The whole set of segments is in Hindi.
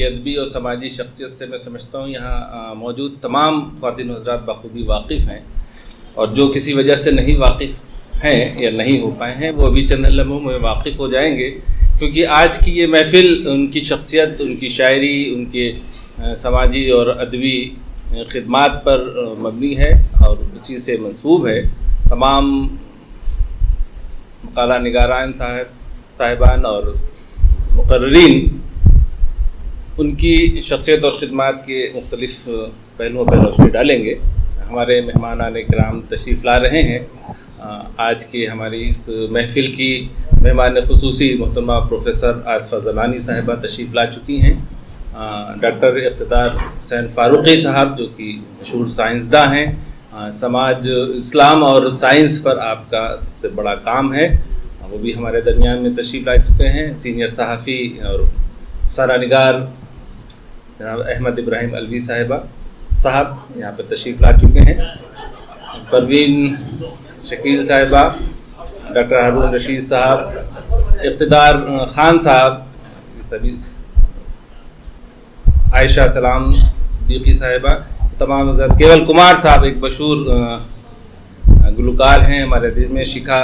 की अदबी और समाजी शख्सियत से मैं समझता हूँ यहाँ मौजूद तमाम ख़वातीन हज़रात बखूबी वाकिफ़ हैं, और जो किसी वजह से नहीं वाकिफ़ हैं या नहीं हो पाए हैं वो अभी चंद लम्हों में वाकिफ़ हो जाएंगे, क्योंकि आज की ये महफ़िल उनकी शख्सियत, उनकी शायरी, उनके समाजी और अदबी खिदमात पर मबनी है और उसी से मंसूब है। तमाम मकाला निगारान साहिबान और मुकर्रीन उनकी शख्सियत और ख़िदमात के मुख्तलिफ़ पहलुओं पर रोशनी डालेंगे। हमारे मेहमान इकराम तशरीफ़ ला रहे हैं। आज की हमारी इस महफ़िल की मेहमान ख़ुसूसी मोहतरमा प्रोफेसर आसफ़ा ज़मानी साहिबा तशरीफ़ ला चुकी हैं। डॉक्टर इक़्तिदार हुसैन फ़ारूक़ी साहब जो कि मशहूर साइंसदां हैं, समाज, इस्लाम और साइंस पर आपका सबसे बड़ा काम है, वो भी हमारे दरमियान में तशरीफ़ ला चुके हैं। सीनियर सहाफ़ी और सारानिगार जनाब अहमद इब्राहिम अलवी साहब यहाँ पर तशरीफ़ ला चुके हैं। परवीन शकील साहिबा, डॉक्टर हारून रशीद साहब, इक़्तिदार ख़ान साहब, सभी, आयशा सलाम सिद्दीकी साहिबा, तमाम हज़रत, केवल कुमार साहब एक मशहूर गुलकार हैं हमारे दिल में, शिखा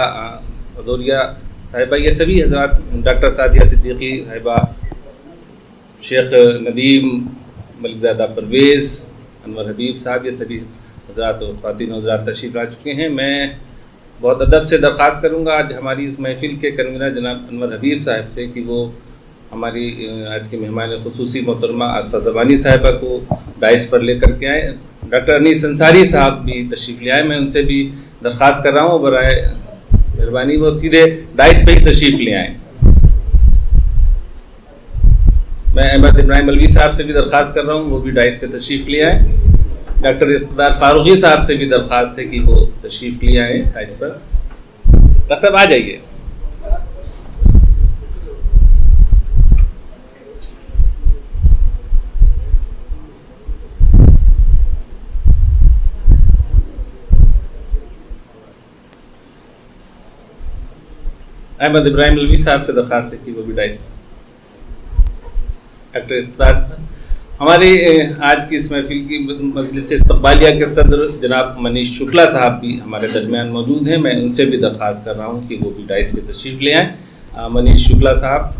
भदौरिया साहिबा, ये सभी हज़रात, डॉक्टर सादिया सिद्दीकी साहिबा, शेख नदीम, मलिकज़ादा परवेज़, अनवर हबीब साहब, ये सभी हज़रात और ख़वातीन हज़रात तशरीफ़ ला चुके हैं। मैं बहुत अदब से दरख्वास्त करूँगा आज हमारी इस महफ़िल के कन्वीनर जनाब अनवर हबीब साहब से कि वो हमारी आज के मेहमान ख़ुसूसी मोहतरमा आसफ़ा ज़मानी साहिबा को डाइस पर लेकर के आए। डॉक्टर अनीस अंसारी साहब भी तशरीफ़ ले आए। मैं उनसे भी दरख्वास्त कर रहा हूँ बराए मेहरबानी वो सीधे डाइस पर ही तशरीफ़ ले आएँ। मैं अहमद इब्राहिम अलवी साहब से भी दरख्वास्त कर रहा हूँ, वो भी डाइस पे तशरीफ़ ले आए। डॉक्टर इक़्तिदार फ़ारूक़ी साहब से भी दरख्वास्त है कि वो तशरीफ़ ले आए डाइस पर। डॉक्टर साहब आ जाइए। अहमद इब्राहिम अलवी साहब से दरख्वास्त है कि वो भी डाइस। डॉक्टर इक़्तिदार, हमारी आज की इस महफ़िल की मजलिस इस्तक़बालिया के सदर जनाब मनीष शुक्ला साहब भी हमारे दरमियान मौजूद हैं। मैं उनसे भी दरख्वास्त कर रहा हूँ कि वो भी डाइस पे तशरीफ़ ले आएँ। मनीष शुक्ला साहब,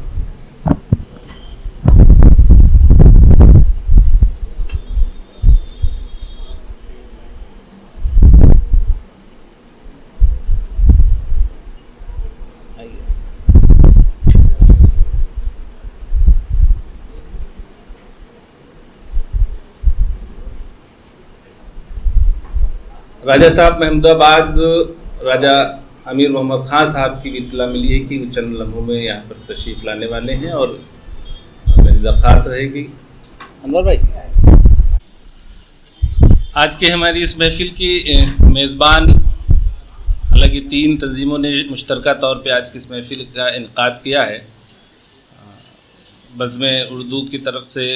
राजा साहब महमूदाबाद, राजा अमीर मोहम्मद ख़ान साहब की भी इत्तला मिली है कि वो चंद लम्हों में यहाँ पर तशरीफ़ लाने वाले हैं और मेरी दरख्वास्त रहेगी। अनवर भाई, आज के हमारी इस महफ़िल की मेज़बान, हालांकि 3 तंजीमों ने मुश्तरका तौर पे आज की इस महफ़िल का इनक़ाद किया है। बज़्म उर्दू की तरफ से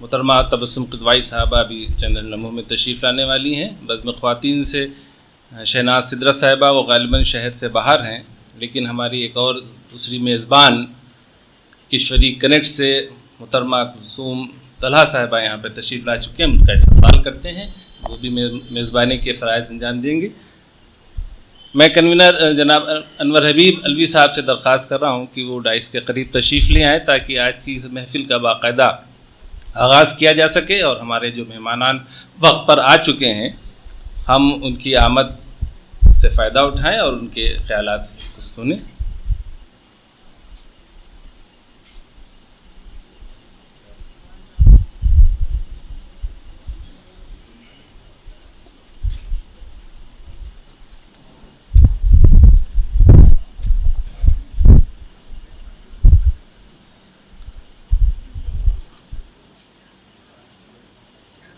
मोहतरमा तबस्सुम क़िदवाई साहबा भी चंद लम्हों में तशरीफ़ लाने वाली हैं। बज़्म ख़वातीन से शहनाज सिद्रत साहिबा, वो ग़ालिबन शहर से बाहर हैं, लेकिन हमारी एक और दूसरी मेज़बान किश्वरी कनेक्ट से मोहतरमा कुलसूम तलहा साहिबा यहाँ पर तशरीफ़ ला चुके हैं। उनका इस्तक़बाल करते हैं, वो भी मेज़बानी के फ़राइज़ अंजाम देंगे। मैं कन्वीनर जनाब अनवर हबीब अलवी साहब से दरख्वास्त कर रहा हूँ कि वो डाइस के करीब तशरीफ़ ले आएँ ताकि आज की इस महफ़िल का बाकायदा आगाज़ किया जा सके और हमारे जो मेहमानान वक्त पर आ चुके हैं हम उनकी आमद से फ़ायदा उठाएं और उनके ख़यालात सुनें।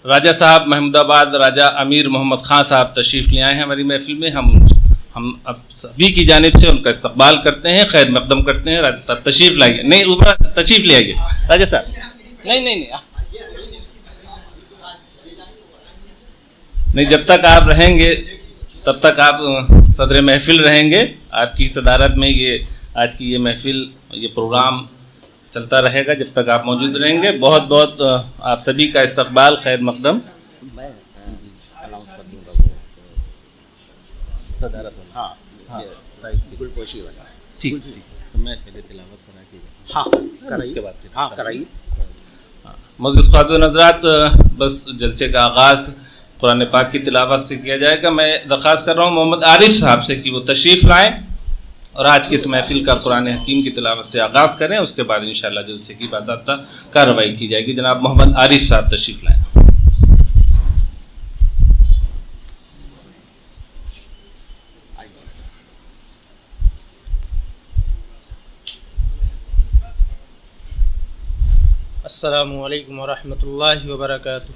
राजा साहब महमूदाबाद, राजा अमीर मोहम्मद ख़ान साहब तशरीफ़ ले आए हैं हमारी महफ़िल में। हम अब सभी की जानिब से उनका इस्तक़बाल करते हैं, खैर मक़दम करते हैं। राजा साहब तशरीफ़ लाइए, नहीं ऊपर तशरीफ़ ले आइए राजा साहब। नहीं, जब तक आप रहेंगे तब तक आप सदर महफ़िल रहेंगे। आपकी सदारत में ये आज की ये महफ़िल, ये प्रोग्राम चलता रहेगा जब तक आप मौजूद रहेंगे। बहुत बहुत आप सभी का इस्तकबाल, खैर मकदम। मैं अनाउंस कर दूंगा वो सदारत वाला। हाँ हाँ, गुलपोशी वाला। ठीक ठीक, तो मैं पहले तिलावत करा के हाँ कराइए, उसके बाद फिर हाँ कराइए। मौजूद ख्वातीन हज़रात, बस जलसे का आगाज़ कुरान पाक की तिलावत से किया जाएगा। मैं दरख्वास्त कर रहा हूँ मोहम्मद आरिफ साहब से कि वो तशरीफ़ लाएँ और आज की इस महफिल का कुरान हकीम की तिलावत से आगाज़ करें। उसके बाद इंशाअल्लाह जलसे की बाज़ाब्ता कार्रवाई की जाएगी। जनाब मोहम्मद आरिफ साहब तशरीफ़ लाएँ। अस्सलामु अलैकुम वरहमतुल्लाहि वबरकातुहू।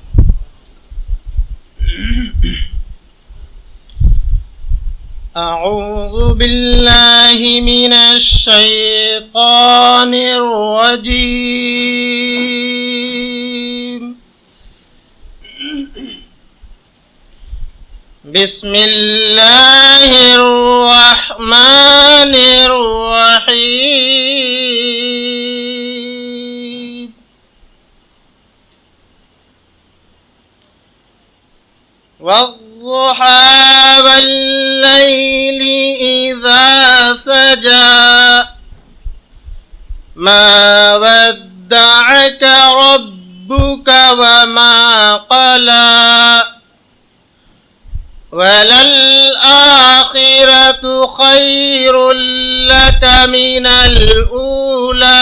अऊज़ु बिल्लाहि मिनश शैतानिर रजीम। बिस्मिल्लाहिर रहमानिर रहीम। वद्दुहा वल्लैलि इज़ा सजा मा वद्दअक रब्बुक वमा क़ला वलल आखिरतु खैरुल लक मिनल ऊला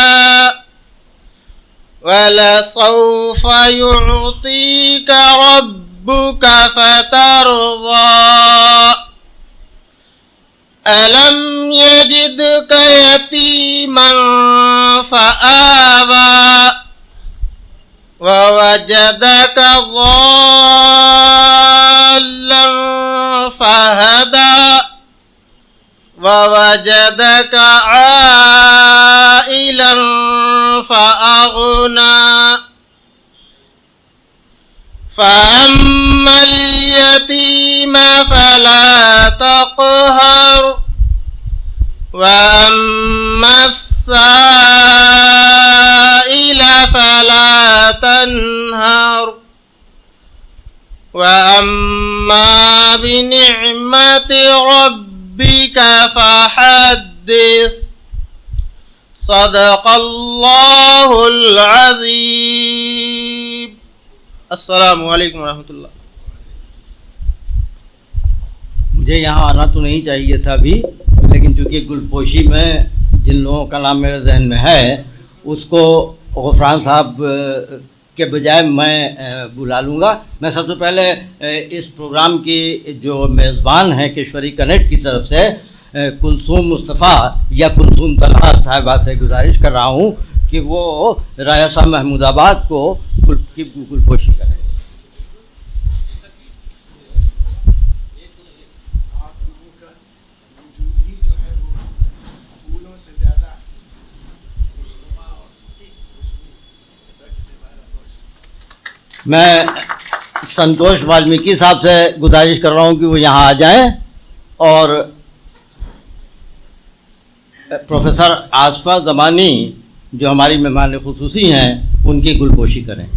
वलसौफ युअतीक रब्बुक फतरज़ा अलम यजिदक यतीमन फआवा ववजदक ज़ाल्लन फहदा ववजदक आइलन फअग़ना फ़अम्मल यतीम फला तक़हर वअम्मस साइल फला तन्हर वअम्मा बिनिअमति रब्बिक फहद्दिस सदक़ल्लाहुल अज़ीम। अस्सलामु अलैकुम रहमतुल्लाह। मुझे यहाँ आना तो नहीं चाहिए था अभी, लेकिन चूँकि गुलपोशी में जिन लोगों का नाम मेरे जहन में है उसको गफरान साहब के बजाय मैं बुला लूँगा। मैं सबसे पहले इस प्रोग्राम की जो मेज़बान हैं किश्वरी कनेक्ट की तरफ से कुलसूम मुस्तफ़ा या कुलसूम तलहा साहिबा से गुजारिश कर रहा हूँ कि वो रायसा महमूदाबाद को गुलपोशी करें। मैं संतोष वाल्मीकि साहब से गुजारिश कर रहा हूँ कि वो यहाँ आ जाएं और प्रोफेसर आसफा ज़मानी जो हमारी मेहमान खुसूसी हैं उनकी गुलपोशी करें।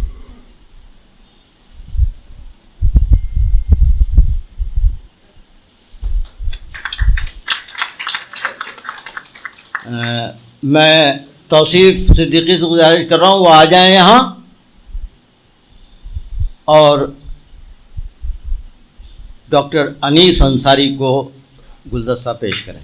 मैं तौसीफ़ सिद्दीकी से गुजारिश कर रहा हूँ वो आ जाएं यहाँ और डॉक्टर अनीस अंसारी को गुलदस्ता पेश करें।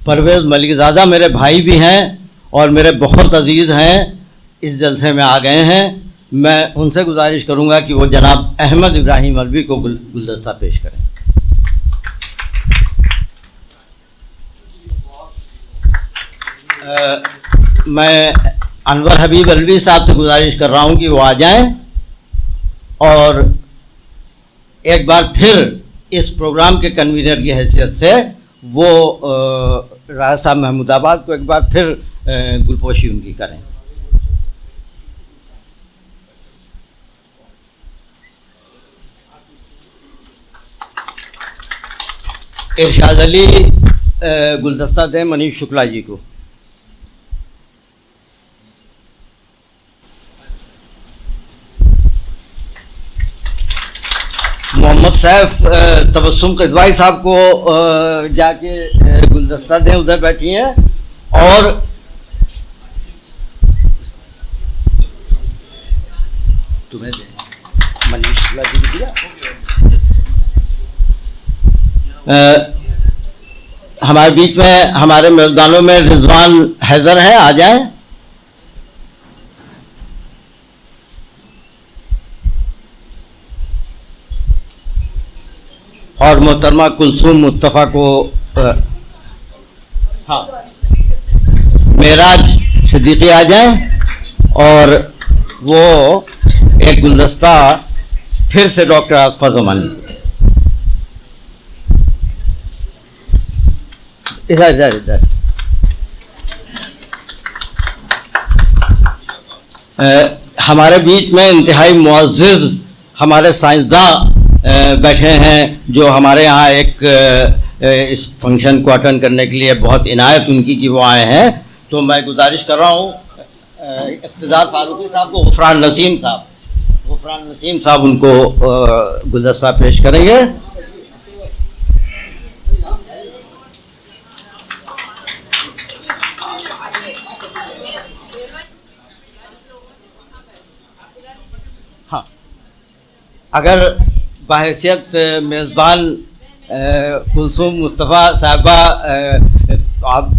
परवेज़ मलिकज़ादा मेरे भाई भी हैं और मेरे बहुत अजीज़ हैं, इस जलसे में आ गए हैं। मैं उनसे गुजारिश करूंगा कि वो जनाब अहमद इब्राहिम अलवी को गुलदस्ता पेश करें। मैं अनवर हबीब अलवी साहब से गुजारिश कर रहा हूं कि वो आ जाएं और एक बार फिर इस प्रोग्राम के कन्वीनर की हैसियत से वो रायसा महमूदाबाद को एक बार फिर गुलपोशी उनकी करें। इरशाद अली गुलदस्ता दें मनीष शुक्ला जी को। मोहम्मद सैफ तबस्सुम कदवाई साहब को जाके गुलदस्ता दें, उधर बैठी हैं। और तुम्हें दें मनीष शुक्ला जी को दिया। हमारे बीच में हमारे मेजबानों में रिजवान हैदर है, आ जाएं। और मोहतरमा कुलसूम मुस्तफ़ा को हाँ मेराज सिद्दीकी आ जाएं। और वो एक गुलदस्ता फिर से डॉक्टर आसफा ज़मानी, इधर इधर इधर। हमारे बीच में इंतहाई मुअज़्ज़िज़ हमारे साइंसदान बैठे हैं, जो हमारे यहाँ एक इस फंक्शन को अटेंड करने के लिए बहुत इनायत उनकी कि वो आए हैं। तो मैं गुजारिश कर रहा हूँ इक़्तिदार फारूकी साहब को, गुफ़रान नसीम साहब उनको गुलदस्ता पेश करेंगे। हाँ, अगर बहैसियत मेज़बान कुलसूम मुस्तफ़ा साहबा आप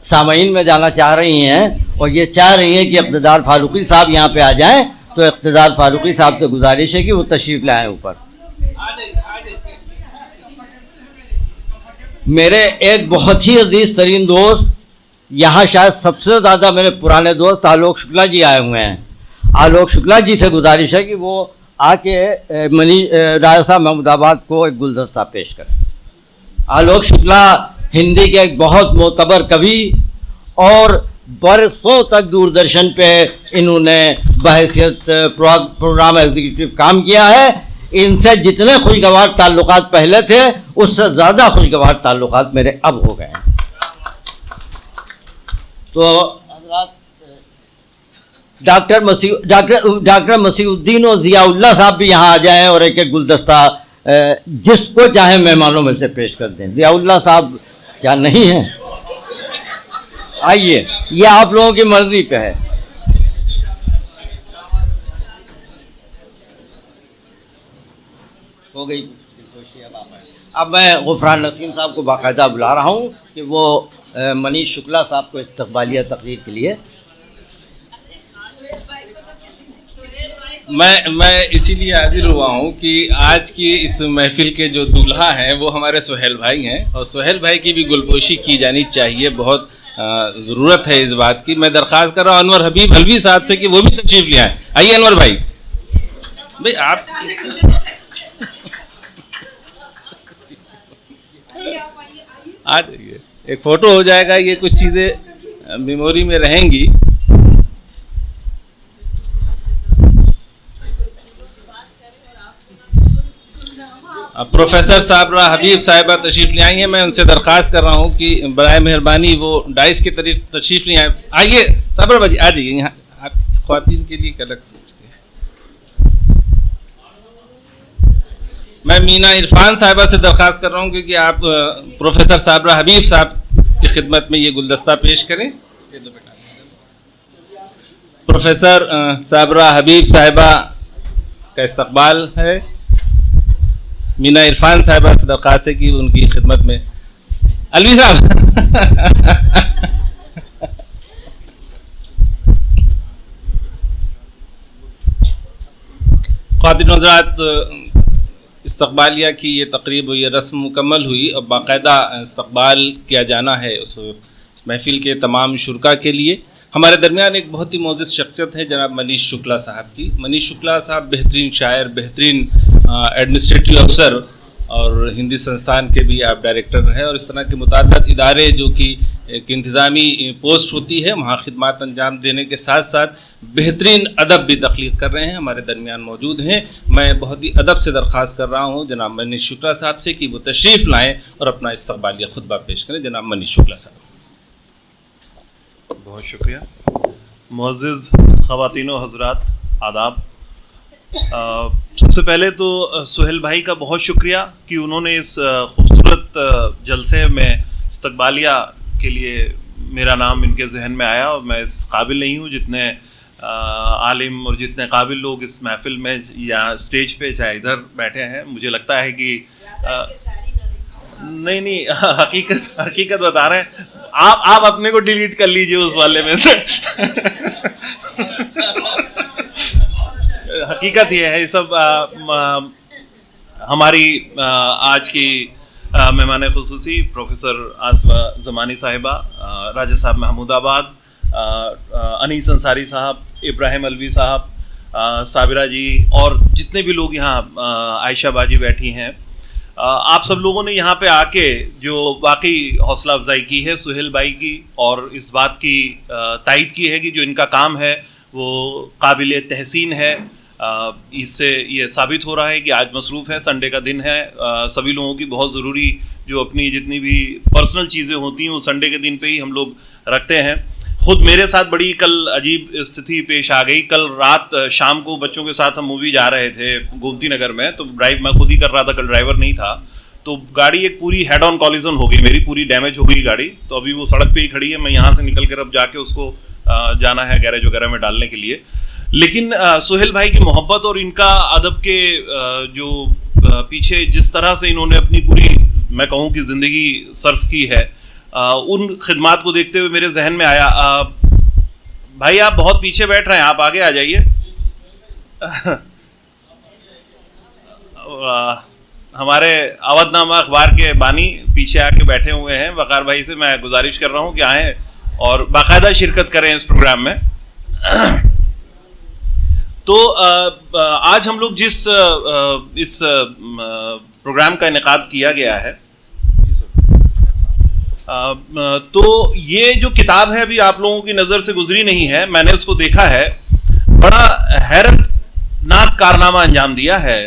सामईन में जाना चाह रही हैं और ये चाह रही हैं कि इक़्तिदार फारूकी साहब यहाँ पे आ जाएं, तो इक़्तिदार फारूकी साहब से गुजारिश है कि वो तशरीफ़ लाएं ऊपर। मेरे एक बहुत ही अजीज़ तरीन दोस्त, यहाँ शायद सबसे ज़्यादा मेरे पुराने दोस्त आलोक शुक्ला जी आए हुए हैं। आलोक शुक्ला जी से गुजारिश है कि वो आके राजा साहब महमूदाबाद को एक गुलदस्ता पेश करें। आलोक शुक्ला हिंदी के एक बहुत मोतबर कवि और बरसों तक दूरदर्शन पे इन्होंने बहैसियत प्रोग्राम एग्जीक्यूटिव काम किया है। इनसे जितने खुशगवार ताल्लुकात पहले थे, उससे ज़्यादा खुशगवार ताल्लुकात मेरे अब हो गए हैं। तो डॉक्टर मसीहुद्दीन और ज़ियाउल्लाह साहब भी यहाँ आ जाएं और एक एक गुलदस्ता जिसको चाहे मेहमानों में से पेश कर दें। ज़ियाउल्लाह साहब क्या नहीं है? आइए, ये आप लोगों की मर्जी पे है। हो गई। अब मैं गुफ़रान नसीम साहब को बाकायदा बुला रहा हूँ कि वो मनीष शुक्ला साहब को इस्तक़बालिया तकरीर के लिए। मैं इसीलिए हाजिर हुआ हूँ कि आज की इस महफिल के जो दूल्हा हैं वो हमारे सुहेल भाई हैं, और सुहेल भाई की भी गुलपोशी की जानी चाहिए। बहुत ज़रूरत है इस बात की। मैं दरख्वास्त कर रहा हूँ अनवर हबीब हलवी साहब से कि वो भी तशरीफ़ ले आएँ। आइए अनवर भाई, आप आ जाइए, एक फ़ोटो हो जाएगा। ये कुछ चीज़ें मेमोरी में रहेंगी। प्रोफेसर साबरा हबीब साहिबा तशरीफ़ ले आई हैं। मैं उनसे दरख्वास्त कर रहा हूँ कि बराए मेहरबानी वो डाइस की तरफ तशरीफ़ ले आए। आइए साबरा भाई, आ जाइए यहाँ। आप ख्वातीन के लिए एक अलग सोचते हैं। मैं मीना इरफान साहिबा से दरख्वास्त कर रहा हूँ क्योंकि आप प्रोफेसर साबरा हबीब साहब की खिदमत में ये गुलदस्ता पेश करें। ये दो बेटा, प्रोफेसर साबरा हबीब साहिबा का इस्तकबाल है। मीना इरफान साहिबा से दरख्वास्त है कि उनकी खिदमत में अलवी साहब ख्वातीन हज़रात, इस्तकबालिया की ये तकरीब, ये रस्म मुकम्मल हुई और बाकायदा इस्तकबाल किया जाना है उस महफिल के तमाम शुरका के लिए। हमारे दरमियान एक बहुत ही मोअज़्ज़िज़ शख्सियत है जनाब मनीष शुक्ला साहब की। मनीष शुक्ला साहब बेहतरीन शायर, बेहतरीन एडमिनिस्ट्रेटिव अफसर और हिंदी संस्थान के भी आप डायरेक्टर हैं, और इस तरह के मुतअद्दिद इदारे जो कि एक इंतज़ामी पोस्ट होती है वहाँ खिदमत अंजाम देने के साथ साथ बेहतरीन अदब भी तख्लीक कर रहे हैं, हमारे दरमियान मौजूद हैं। मैं बहुत ही अदब से दरख्वास्त कर रहा हूँ जनाब मनीष शुक्ला साहब से कि वो तशरीफ़ लाएँ और अपना इस्तक़बालिया खुतबा पेश करें। जनाब मनीष शुक्ला साहब। बहुत शुक्रिया। मुअज़्ज़िज़ ख़वातीन व हज़रात, आदाब। सबसे पहले तो सुहेल भाई का बहुत शुक्रिया कि उन्होंने इस खूबसूरत जलसे में इस्तक़बालिया के लिए मेरा नाम इनके जहन में आया, और मैं इस काबिल नहीं हूँ जितने आलिम और जितने काबिल लोग इस महफ़िल में या स्टेज पे चाहे इधर बैठे हैं। मुझे लगता है कि नहीं हकीकत बता रहे हैं। आप अपने को डिलीट कर लीजिए उस वाले में से। हकीकत ये है, ये सब हमारी आज की मेहमान खुसूसी प्रोफेसर आसमा ज़मानी साहिबा, राजा साहब महमूदाबाद, अनीस अंसारी साहब, इब्राहिम अलवी साहब, साबिरा जी और जितने भी लोग यहाँ, आयशा बाजी बैठी हैं, आप सब लोगों ने यहाँ पे आके जो वाकई हौसला अफजाई की है सुहेल भाई की, और इस बात की तायीद की है कि जो इनका काम है वो काबिल तहसीन है। इससे ये साबित हो रहा है कि आज मसरूफ़ है, संडे का दिन है, सभी लोगों की बहुत ज़रूरी जो अपनी जितनी भी पर्सनल चीज़ें होती हैं वो संडे के दिन पे ही हम लोग रखते हैं। ख़ुद मेरे साथ बड़ी कल अजीब स्थिति पेश आ गई। कल रात शाम को बच्चों के साथ हम मूवी जा रहे थे गोमती नगर में, तो ड्राइव मैं खुद ही कर रहा था, कल ड्राइवर नहीं था, तो गाड़ी एक पूरी हेड ऑन कॉलिजन हो गई, मेरी पूरी डैमेज हो गई गाड़ी। तो अभी वो सड़क पे ही खड़ी है, मैं यहाँ से निकल कर अब जाके उसको जाना है गैरेज वगैरह में डालने के लिए। लेकिन सुहेल भाई की मोहब्बत और इनका अदब के जो पीछे जिस तरह से इन्होंने अपनी पूरी, मैं कहूँ कि ज़िंदगी सर्फ की है, उन खिदमात को देखते हुए मेरे जहन में आया, भाई आप बहुत पीछे बैठ रहे हैं, आप आगे आ जाइए। हमारे अवधनामा अखबार के बानी पीछे आके बैठे हुए हैं। वकार भाई से मैं गुजारिश कर रहा हूँ कि आएँ और बाकायदा शिरकत करें इस प्रोग्राम में। तो आज हम लोग जिस इस प्रोग्राम का इनेकाद किया गया है, तो ये जो किताब है अभी आप लोगों की नज़र से गुजरी नहीं है, मैंने उसको देखा है। बड़ा हैरतनाक कारनामा अंजाम दिया है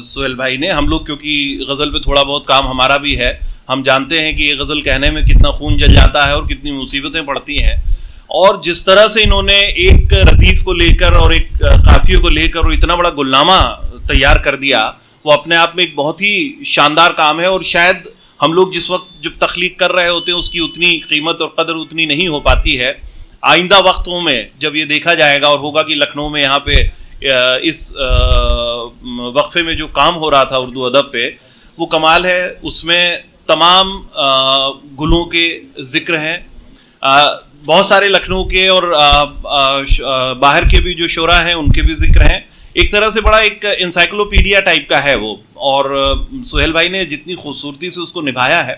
सुहेल भाई ने। हम लोग क्योंकि गज़ल पे थोड़ा बहुत काम हमारा भी है, हम जानते हैं कि ये गज़ल कहने में कितना खून जल जाता है और कितनी मुसीबतें पड़ती हैं। और जिस तरह से इन्होंने एक रदीफ को लेकर और एक काफियों को लेकर और इतना बड़ा गुलनामा तैयार कर दिया, वो अपने आप में एक बहुत ही शानदार काम है। और शायद हम लोग जिस वक्त जब तख्लीक कर रहे होते हैं उसकी उतनी कीमत और कदर उतनी नहीं हो पाती है। आइंदा वक्तों में जब ये देखा जाएगा और होगा कि लखनऊ में यहाँ पे इस वक्फे में जो काम हो रहा था उर्दू अदब पे, वो कमाल है। उसमें तमाम गुलों के ज़िक्र हैं, बहुत सारे लखनऊ के और बाहर के भी जो शोरा हैं उनके भी जिक्र हैं। एक तरह से बड़ा एक इंसाइक्लोपीडिया टाइप का है वो, और सुहेल भाई ने जितनी खूबसूरती से उसको निभाया है,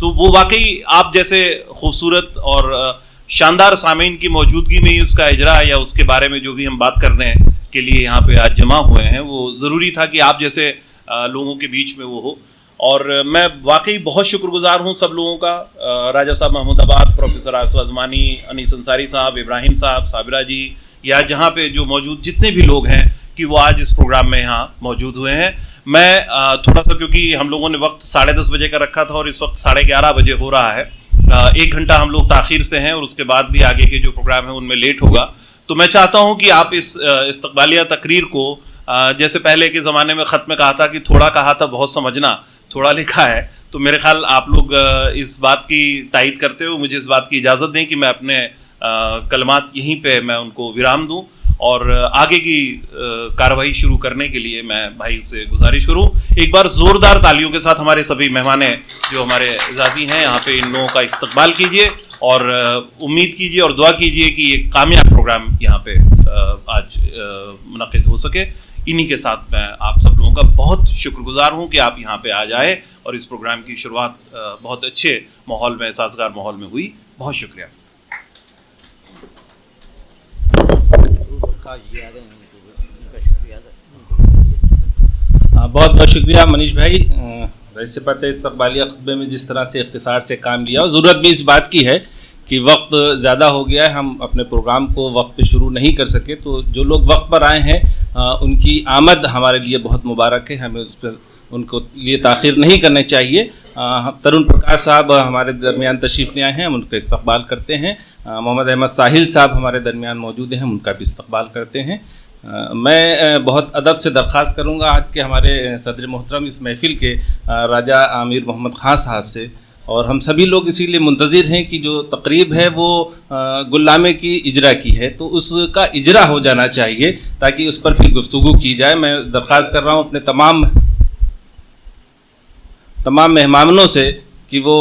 तो वो वाकई आप जैसे खूबसूरत और शानदार सामीन की मौजूदगी में ही उसका इजरा या उसके बारे में जो भी हम बात करने के लिए यहाँ पे आज जमा हुए हैं, वो ज़रूरी था कि आप जैसे लोगों के बीच में वो हो। और मैं वाकई बहुत शुक्रगुजार हूँ सब लोगों का, राजा साहब महमूदाबाद, प्रोफेसर आसमा ज़मानी, अनीस अंसारी साहब, इब्राहिम साहब, साबिरा जी, या जहाँ पे जो मौजूद जितने भी लोग हैं कि वो आज इस प्रोग्राम में यहाँ मौजूद हुए हैं। मैं थोड़ा सा, क्योंकि हम लोगों ने वक्त 10:30 बजे का रखा था और इस वक्त 11:30 बजे हो रहा है, 1 घंटा हम लोग ताख़ीर से हैं और उसके बाद भी आगे के जो प्रोग्राम है उनमें लेट होगा। तो मैं चाहता हूँ कि आप इस इस्तक़बालिया तकरीर को, जैसे पहले के ज़माने में ख़त में कहा था कि थोड़ा कहा था बहुत समझना, थोड़ा लिखा है, तो मेरे ख्याल आप लोग इस बात की तायीद करते हुए मुझे इस बात की इजाज़त दें कि मैं अपने कलमात यहीं पे मैं उनको विराम दूं और आगे की कार्रवाई शुरू करने के लिए मैं भाई से गुजारिश करूं। एक बार ज़ोरदार तालियों के साथ हमारे सभी मेहमान जो हमारे इज़ाज़ी हैं यहाँ पे, इन लोगों का इस्तकबाल कीजिए और उम्मीद कीजिए और दुआ कीजिए कि ये कामयाब प्रोग्राम यहाँ पे आज मुनक़िद हो सके। इन्हीं के साथ मैं आप सब लोगों का बहुत शुक्रगुजार हूँ कि आप यहाँ पे आ जाए और इस प्रोग्राम की शुरुआत बहुत अच्छे माहौल में, साज़गार माहौल में हुई। बहुत शुक्रिया। बहुत बहुत शुक्रिया मनीष भाई। वैसे पता है इस्तक़बालिया खुतबे में जिस तरह से इख्तिसार से काम लिया और ज़रूरत भी इस बात की है कि वक्त ज़्यादा हो गया है, हम अपने प्रोग्राम को वक्त पे शुरू नहीं कर सके। तो जो लोग वक्त पर आए हैं उनकी आमद हमारे लिए बहुत मुबारक है, हमें उस पर उनको लिए ताख़ीर नहीं करनी चाहिए। तरुण प्रकाश साहब हमारे दरमियान तशरीफ़ ले आए हैं, हम उनका इस्तक़बाल करते हैं। मोहम्मद अहमद साहिल साहब हमारे दरमियान मौजूद हैं, हम उनका भी इस्तक़बाल करते हैं। मैं बहुत अदब से दरख्वास्त करूँगा आज के हमारे सदर मोहतरम इस महफ़िल के राजा आमिर मोहम्मद ख़ान साहब से, और हम सभी लोग इसीलिए मुंतज़िर हैं कि जो तकरीब है वो गुलनामे की इजरा की है, तो उसका इजरा हो जाना चाहिए ताकि उस पर फिर गुफ्तगू की जाए। मैं दरख्वास्त कर रहा हूँ अपने तमाम मेहमानों से कि वो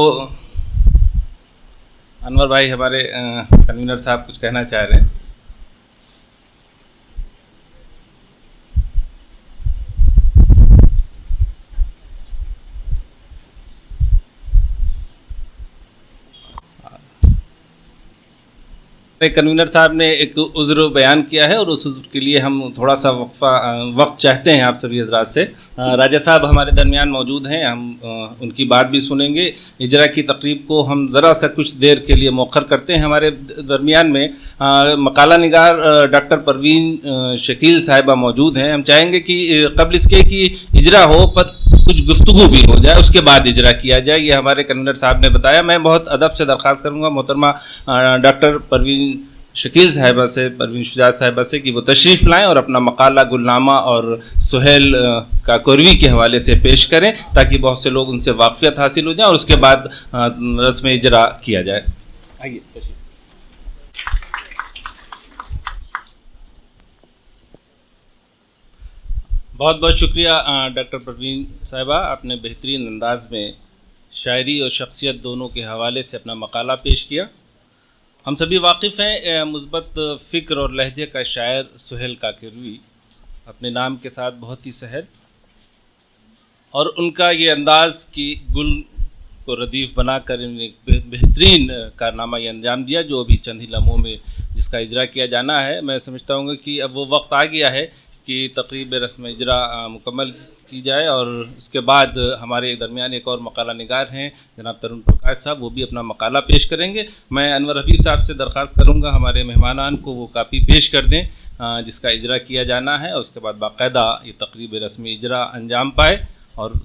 अनवर भाई हमारे कन्वीनर साहब कुछ कहना चाह रहे हैं। कन्वीनर साहब ने एक उज़्र बयान किया है और उस उज़्र के लिए हम थोड़ा सा वक्त चाहते हैं आप सभी हज़रात से। राजा साहब हमारे दरमियान मौजूद हैं, हम उनकी बात भी सुनेंगे। इजरा की तकरीब को हम ज़रा सा कुछ देर के लिए मौखर करते हैं। हमारे दरमियान में मकाला निगार डॉक्टर परवीन शकील साहिबा मौजूद हैं। हम चाहेंगे कि क़ब्ल इसके कि इजरा हो पर कुछ गुफ्तगू भी हो जाए, उसके बाद इजरा किया जाए, ये हमारे कन्वीनर साहब ने बताया। मैं बहुत अदब से दरख्वास्त करूँगा मोहतरमा डॉक्टर परवीन शकील साहिबा से, परवीन शुजात साहिबा से कि वो तशरीफ़ लाएं और अपना मकाला गुलनामा और सुहेल का कोरवी के हवाले से पेश करें ताकि बहुत से लोग उनसे वाक़फ़ियत हासिल हो जाए और उसके बाद रस्म इजरा किया जाए। आइए। बहुत बहुत शुक्रिया डॉक्टर परवीन साहिबा, आपने बेहतरीन अंदाज में शायरी और शख्सियत दोनों के हवाले से अपना मकाला पेश किया। हम सभी वाकिफ़ हैं मुस्बत फ़िक्र और लहजे का शायर सुहेल काकिरवी, अपने नाम के साथ बहुत ही सहल, और उनका ये अंदाज़ कि गुल को रदीफ़ बनाकर एक बेहतरीन कारनामा ये अंजाम दिया जो अभी चंद ही लम्हों में जिसका इजरा किया जाना है। मैं समझता हूँ कि अब वो वक्त आ गया है कि तकरीब रस्म इजरा मुकम्मल की जाए और उसके बाद हमारे दरमियान एक और मकाला निगार हैं जनाब तरुण प्रकाश साहब, वो भी अपना मकाला पेश करेंगे। मैं अनवर हबीब साहब से दरख्वास्त करूँगा हमारे मेहमानान को वो कापी पेश कर दें जिसका इजरा किया जाना है, और उसके बाद बाकायदा ये तकरीब रस्म इजरा अंजाम पाए। और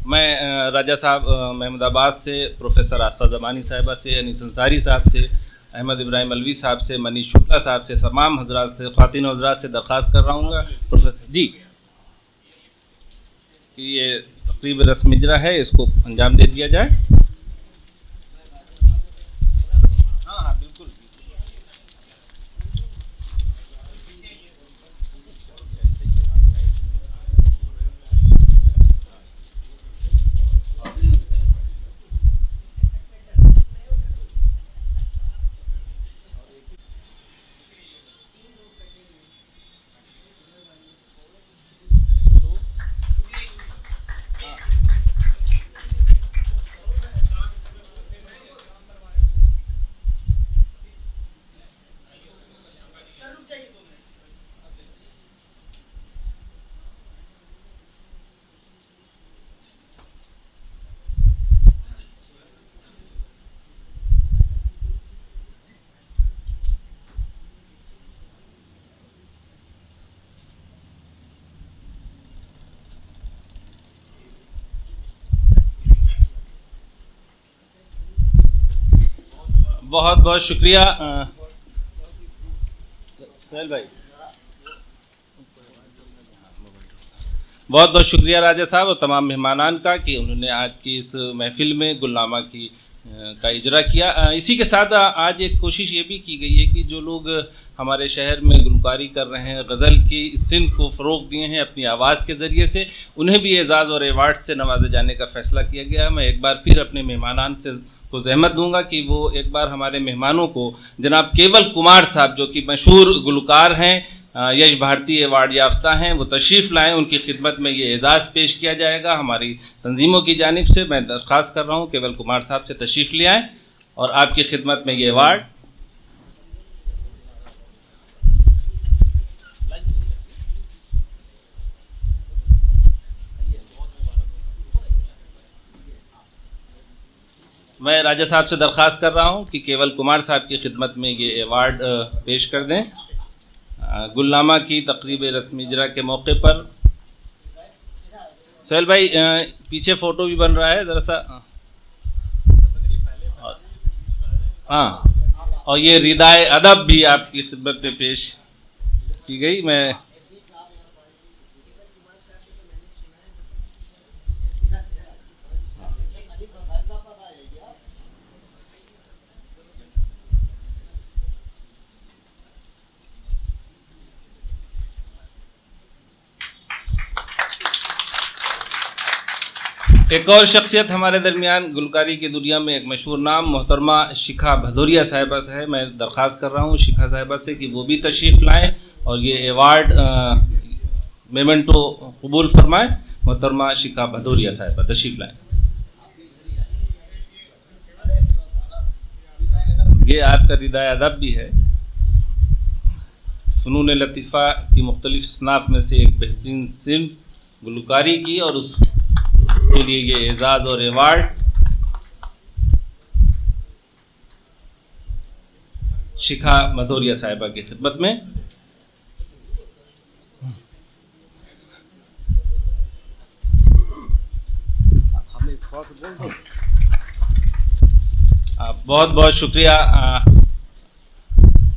मैं राजा साहब महमूदाबाद से, प्रोफेसर आस्था ज़मानी साहिबा से, अनीस अंसारी साहब से, अहमद इब्राहिम अलवी साहब से, मनीष शुक्ला साहब से, तमाम हजरात से, ख़वातीन हजरात से दरख्वास्त कर रहा हूँ प्रोफेसर जी कि ये तकरीब रस्म इजरा है इसको अंजाम दे दिया जाए। हाँ हाँ बिल्कुल। बहुत बहुत शुक्रिया सुहेल भाई, बहुत बहुत शुक्रिया राजा साहब और तमाम मेहमानान का कि उन्होंने आज की इस महफिल में गुलनामा की का इजरा किया। इसी के साथ आज एक कोशिश ये भी की गई है कि जो लोग हमारे शहर में गुलकारी कर रहे हैं, गज़ल की सिंफ को फ़रोग़ दिए हैं अपनी आवाज़ के ज़रिए से, उन्हें भी एज़ाज़ और एवार्ड से नवाजे जाने का फ़ैसला किया गया है। मैं एक बार फिर अपने मेहमानान से को ज़हमत दूंगा कि वो एक बार हमारे मेहमानों को जनाब केवल कुमार साहब जो कि मशहूर गुलकार हैं, यश भारती अवार्ड याफ्ता हैं, वो तशरीफ़ लाएँ, उनकी खिदमत में ये एज़ाज़ पेश किया जाएगा हमारी तंजीमों की जानिब से। मैं दरख्वास्त कर रहा हूँ केवल कुमार साहब से तशरीफ़ ले आएँ और आपकी खिदमत में ये अवार्ड। मैं राजा साहब से दरख्वास्त कर रहा हूँ कि केवल कुमार साहब की खिदमत में ये अवार्ड पेश कर दें। गुलनामा की तकरीब रस्मी इजरा के मौके पर सोहेल भाई पीछे फ़ोटो भी बन रहा है ज़रा सा, हाँ, और ये रिदाए अदब भी आपकी खिदमत में पेश की गई। मैं एक और शख्सियत हमारे दरमियान गुलकारी की दुनिया में एक मशहूर नाम मोहतरमा शिखा भदौरिया साहिबा से है। मैं दरख्वास्त कर रहा हूँ शिखा साहिबा से कि वो भी तशरीफ़ लाएँ और ये अवार्ड मेमेंटो कबूल फरमाएँ। मोहतरमा शिखा भदौरिया साहिबा तशरीफ़ लाएँ। ये आपका रिदाए अदब भी है। फ़नून लतीफ़ा की मुख्तलिफ़ सनाफ़ में से एक बेहतरीन सिन्फ गुलकारी की और उस के लिए ये एजाज़ और अवार्ड शिखा भदौरिया साहिबा की खिदमत में। बहुत बहुत शुक्रिया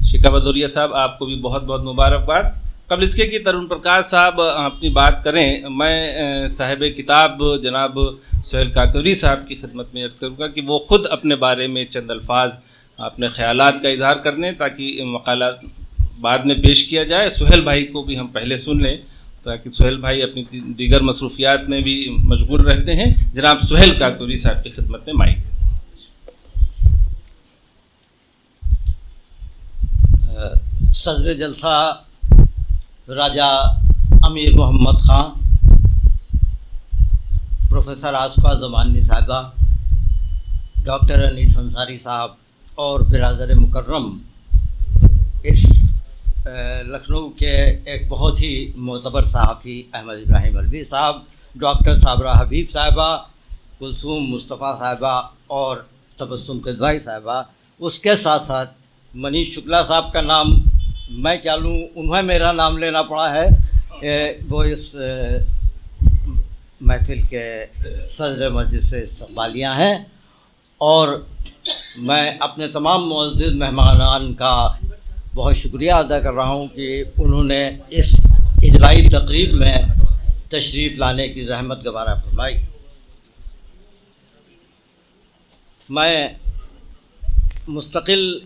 शिखा भदौरिया साहब, आपको भी बहुत बहुत मुबारकबाद। कबल इसके कि तरुण प्रकाश साहब अपनी बात करें, मैं साहिब किताब जनाब सोहेल काकोरी साहब की खिदमत में अर्ज़ करूँगा कि वो ख़ुद अपने बारे में चंद अल्फाज अपने ख़यालात का इजहार कर दें ताकि मकाला बाद में पेश किया जाए। सोहेल भाई को भी हम पहले सुन लें ताकि सोहेल भाई अपनी दीगर मसरूफियात में भी मशगूल रहते हैं। जनाब सोहेल काकोरी साहब की खिदमत में माइक। सदर जलसा राजा अमीर मोहम्मद ख़ान, प्रोफेसर आसफा ज़मानी साहिबा, डॉक्टर अनीस अंसारी साहब और बिरादर मुकर्रम, इस लखनऊ के एक बहुत ही मोतबर सहाफ़ी अहमद इब्राहिम अलवी साहब, डॉक्टर साबरा हबीब साहिबा, कुलसूम मुस्तफ़ा साहिबा और तबस्सुम किदवाई साहिबा, उसके साथ साथ मनीष शुक्ला साहब का नाम मैं क्या लूँ, उन्हें मेरा नाम लेना पड़ा है। वो इस महफिल के सदर मस्जिद से इस्तक़बालियाँ हैं और मैं अपने तमाम मुअज़्ज़िज़ मेहमानान का बहुत शुक्रिया अदा कर रहा हूँ कि उन्होंने इस इजराई तकरीब में तशरीफ़ लाने की ज़हमत गवारा फरमाई। मैं मुस्तकिल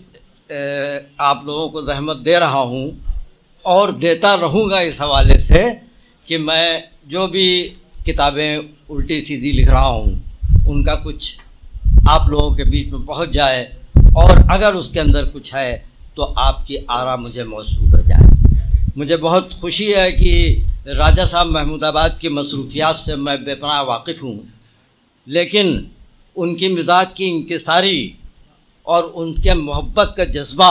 आप लोगों को ज़हमत दे रहा हूँ और देता रहूँगा इस हवाले से कि मैं जो भी किताबें उल्टी सीधी लिख रहा हूँ उनका कुछ आप लोगों के बीच में पहुँच जाए और अगर उसके अंदर कुछ है तो आपकी आरा मुझे मौसूल हो जाए। मुझे बहुत खुशी है कि राजा साहब महमूदाबाद की मसरूफियात से मैं बेपनाह वाकिफ़ हूँ, लेकिन उनकी मिजाज की इंकिसारी और उनके मोहब्बत का जज्बा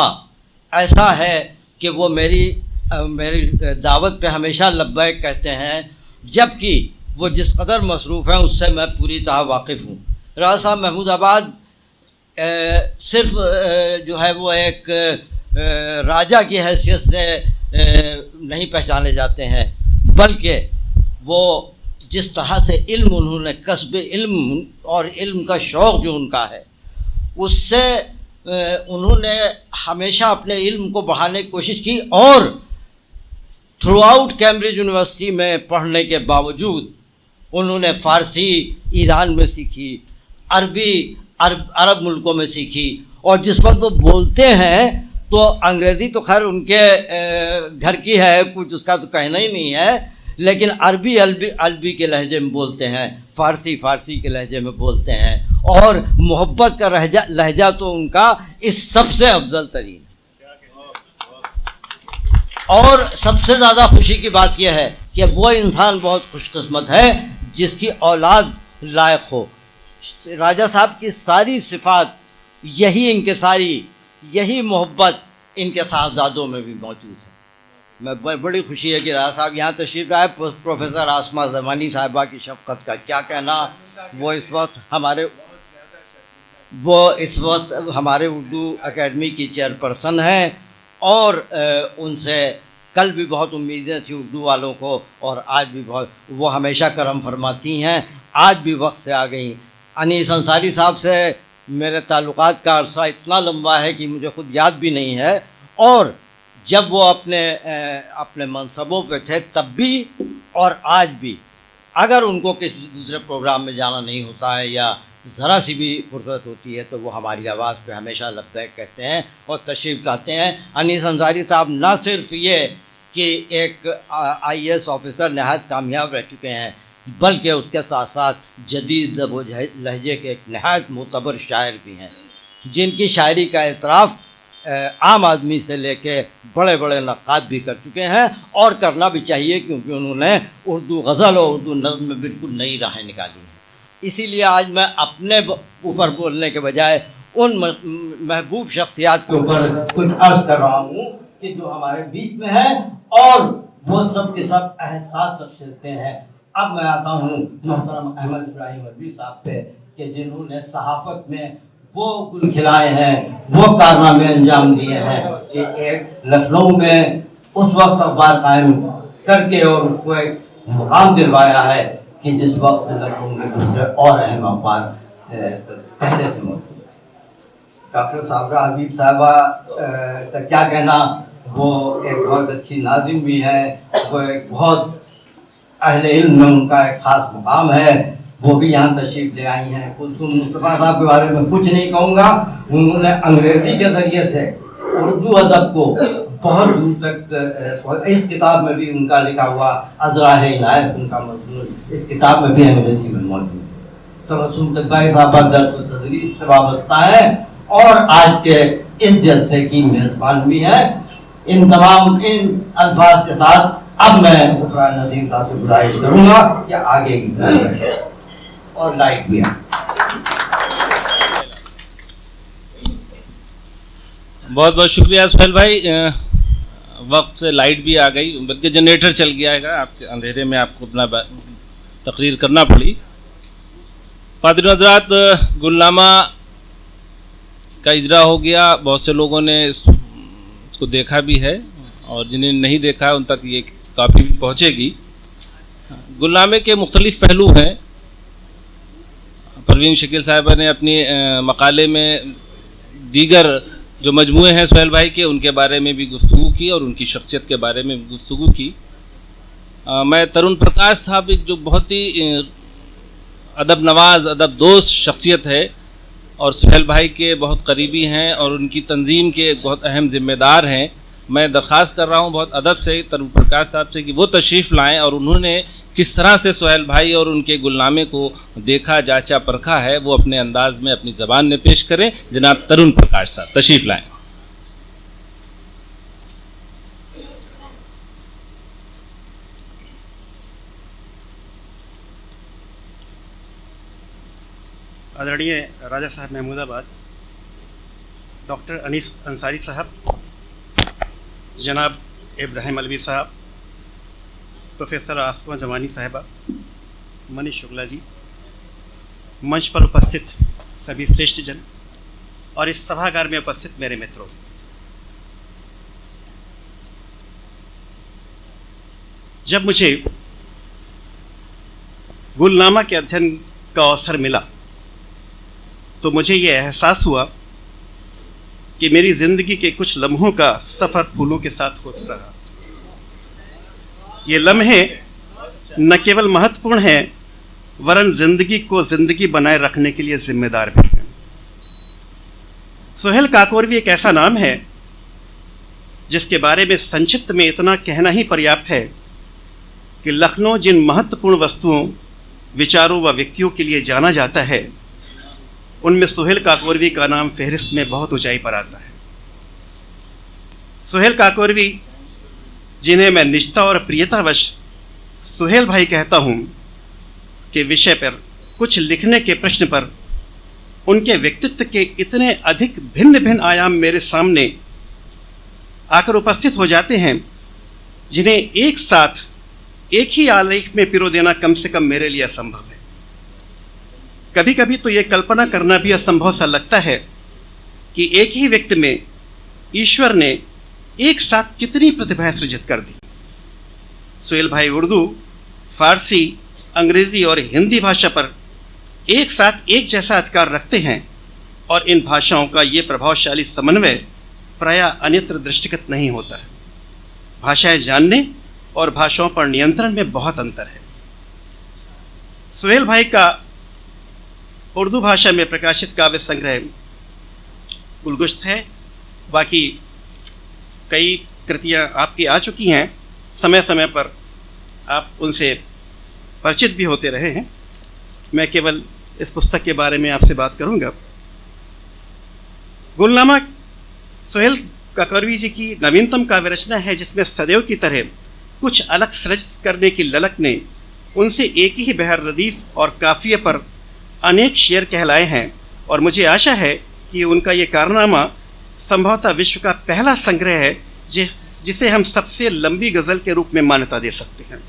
ऐसा है कि वो मेरी दावत पे हमेशा लब्बैक कहते हैं, जबकि वो जिस कदर मसरूफ़ हैं उससे मैं पूरी तरह वाकिफ़ हूँ। राजा साहब महमूदाबाद सिर्फ जो है वो एक राजा की हैसियत से नहीं पहचाने जाते हैं, बल्कि वो जिस तरह से इल्म उन्होंने कस्ब इल्म और इल्म का शौक़ जो उनका है उससे उन्होंने हमेशा अपने इल्म को बढ़ाने की कोशिश की और थ्रू आउट कैम्ब्रिज यूनिवर्सिटी में पढ़ने के बावजूद उन्होंने फ़ारसी ईरान में सीखी, अरबी अरब मुल्कों में सीखी और जिस वक्त वो बोलते हैं तो अंग्रेज़ी तो खैर उनके घर की है, कुछ उसका तो कहना ही नहीं है, लेकिन अरबी के लहजे में बोलते हैं, फ़ारसी के लहजे में बोलते हैं और मोहब्बत का लहजा तो उनका इस सबसे अफजल तरीन। और सबसे ज़्यादा खुशी की बात यह है कि वो इंसान बहुत खुशकिस्मत है जिसकी औलाद लायक हो। राजा साहब की सारी सिफ़ात, यही इंकिसारी, यही मोहब्बत इनके साहबजादों में भी मौजूद है। मैं बड़ी खुशी है कि राजा साहब यहाँ तशरीफ़ लाए। प्रोफेसर आसमा ज़मानी साहिबा की शफ़क़त का क्या कहना, वो इस वक्त हमारे वो इस वक्त हमारे उर्दू एकेडमी की चेयरपर्सन हैं और उनसे कल भी बहुत उम्मीदें थी उर्दू वालों को और आज भी बहुत, वो हमेशा करम फरमाती हैं, आज भी वक्त से आ गई। अनीस अंसारी साहब से मेरे ताल्लुकात का अरसा इतना लंबा है कि मुझे ख़ुद याद भी नहीं है, और जब वो अपने मनसबों पे थे तब भी और आज भी अगर उनको किसी दूसरे प्रोग्राम में जाना नहीं होता है या ज़रा सी भी फुर्सत होती है तो वो हमारी आवाज़ पे हमेशा लब्बैक कहते हैं और तशरीफ़ लाते हैं। अनीस अंसारी साहब न सिर्फ ये कि एक IAS ऑफिसर नहायत कामयाब रह चुके हैं, बल्कि उसके साथ साथ जदीद ज़ब लहजे के एक नहायत मोतबर शायर भी हैं, जिनकी शायरी का एतराफ़ आम आदमी से लेके बड़े बड़े नक्काद भी कर चुके हैं और करना भी चाहिए, क्योंकि उन्होंने उर्दू गज़ल और उर्दू नज़्म में बिल्कुल नई राहें निकाली हैं। इसीलिए आज मैं अपने ऊपर बोलने के बजाय उन महबूब शख्सियात के ऊपर कुछ अर्ज़ कर रहा हूँ कि जो हमारे बीच में है और वो सब के सब एहसास शख्सियतें हैं। अब मैं आता हूँ मोहतरम अहमद इब्राहिम अदवी साहब पे कि जिन्होंने सहाफ़त में वो गुल खिलाए हैं, वो कारनामे अंजाम दिए हैं कि एक लखनऊ में उस वक्त अखबार कायम करके और उसको एक मुकाम दिलवाया है कि जिस वक्त लखनऊ में दूसरे और अहम अखबार पहले से मौजूद। डॉक्टर साबरा हबीब साहबा का क्या कहना, वो एक बहुत अच्छी नाज़िम भी है, वो एक बहुत अहले इल्म में उनका एक ख़ास मुकाम है, वो भी यहाँ तशरीफ़ ले आई हैं। कुलसुम मुस्तफ़ा साहब के बारे में कुछ नहीं कहूँगा, उन्होंने अंग्रेज़ी के ज़रिए से उर्दू अदब को बहुत दूर तक, इस किताब में भी उनका लिखा हुआ अज़राह इनायत उनका मज़मून इस किताब में भी अंग्रेज़ी में मौजूद है। तबस्सुम तकबाई साहब दर्स व तदरीस से वाबस्ता है और आज के इस जलसे की मेज़बान भी है। इन तमाम अल्फाज के साथ अब मैं हुसैन नसीम साहब से गुजारिश करूँगा कि आगे की और लाइट भी है। बहुत बहुत शुक्रिया सुहेल भाई, वक्त से लाइट भी आ गई, बल्कि जनरेटर चल गया है, आपके अंधेरे में आपको अपना तकरीर करना पड़ी। पादरी हज़रात, गुलनामा का इजरा हो गया, बहुत से लोगों ने इसको देखा भी है और जिन्हें नहीं देखा है उन तक ये काफ़ी भी पहुँचेगी। गुलनामे के मुख्तलिफ पहलू हैं। परवीन शकील साहिबा ने अपनी मकाले में दीगर जो मजमूए हैं सुहेल भाई के, उनके बारे में भी गुफ्तगू की और उनकी शख्सियत के बारे में भी गुफ्तगू की। मैं तरुण प्रकाश साहब एक जो बहुत ही अदब नवाज, अदब दोस्त शख्सियत है और सुहेल भाई के बहुत करीबी हैं और उनकी तंजीम के बहुत अहम ज़िम्मेदार हैं। मैं दरख्वास्त कर रहा हूँ बहुत अदब से तरुण प्रकाश साहब से कि वो तशरीफ़ लाएँ और उन्होंने किस तरह से सुहेल भाई और उनके गुलनामे को देखा, जांचा, परखा है, वो अपने अंदाज में अपनी ज़बान में पेश करें। जनाब तरुण प्रकाश साहब तशरीफ़ लाएँ। आदरणीय राजा साहब महमूदाबाद, डॉक्टर अनीस अंसारी साहब, जनाब इब्राहिम अलवी साहब, प्रोफेसर आसमा जमानी साहिबा, मनीष शुक्ला जी, मंच पर उपस्थित सभी श्रेष्ठ जन और इस सभागार में उपस्थित मेरे मित्रों, जब मुझे गुलनामा के अध्ययन का अवसर मिला तो मुझे ये एहसास हुआ कि मेरी ज़िंदगी के कुछ लम्हों का सफ़र फूलों के साथ होता रहा। ये लम्हे न केवल महत्वपूर्ण हैं वरन ज़िंदगी को ज़िंदगी बनाए रखने के लिए ज़िम्मेदार भी हैं। सुहेल काकोरवी एक ऐसा नाम है जिसके बारे में संक्षिप्त में इतना कहना ही पर्याप्त है कि लखनऊ जिन महत्वपूर्ण वस्तुओं, विचारों व व्यक्तियों के लिए जाना जाता है उनमें सुहेल काकोरवी का नाम फहरिस्त में बहुत ऊंचाई पर आता है। सुहेल काकोरवी, जिन्हें मैं निष्ठा और प्रियतावश सुहेल भाई कहता हूँ, के विषय पर कुछ लिखने के प्रश्न पर उनके व्यक्तित्व के इतने अधिक भिन्न भिन्न आयाम मेरे सामने आकर उपस्थित हो जाते हैं जिन्हें एक साथ एक ही आलेख में पिरो देना कम से कम मेरे लिए असंभव है। कभी कभी तो ये कल्पना करना भी असंभव सा लगता है कि एक ही व्यक्ति में ईश्वर ने एक साथ कितनी प्रतिभाएं सृजित कर दी। सुहेल भाई उर्दू, फारसी, अंग्रेजी और हिंदी भाषा पर एक साथ एक जैसा अधिकार रखते हैं और इन भाषाओं का ये प्रभावशाली समन्वय प्रायः अन्यत्र दृष्टिगत नहीं होता है। भाषाएं जानने और भाषाओं पर नियंत्रण में बहुत अंतर है। सुहेल भाई का उर्दू भाषा में प्रकाशित काव्य संग्रह गुलगुश्त है। बाकी कई कृतियाँ आपकी आ चुकी हैं, समय समय पर आप उनसे परिचित भी होते रहे हैं। मैं केवल इस पुस्तक के बारे में आपसे बात करूंगा। गुलनामा सुहेल काकोरवी जी की नवीनतम काव्य रचना है, जिसमें सदैव की तरह कुछ अलग सृजित करने की ललक ने उनसे एक ही बहर रदीफ और काफिये पर अनेक शेर कहलाए हैं और मुझे आशा है कि उनका ये कारनामा संभवतः विश्व का पहला संग्रह है जिसे हम सबसे लंबी गज़ल के रूप में मान्यता दे सकते हैं।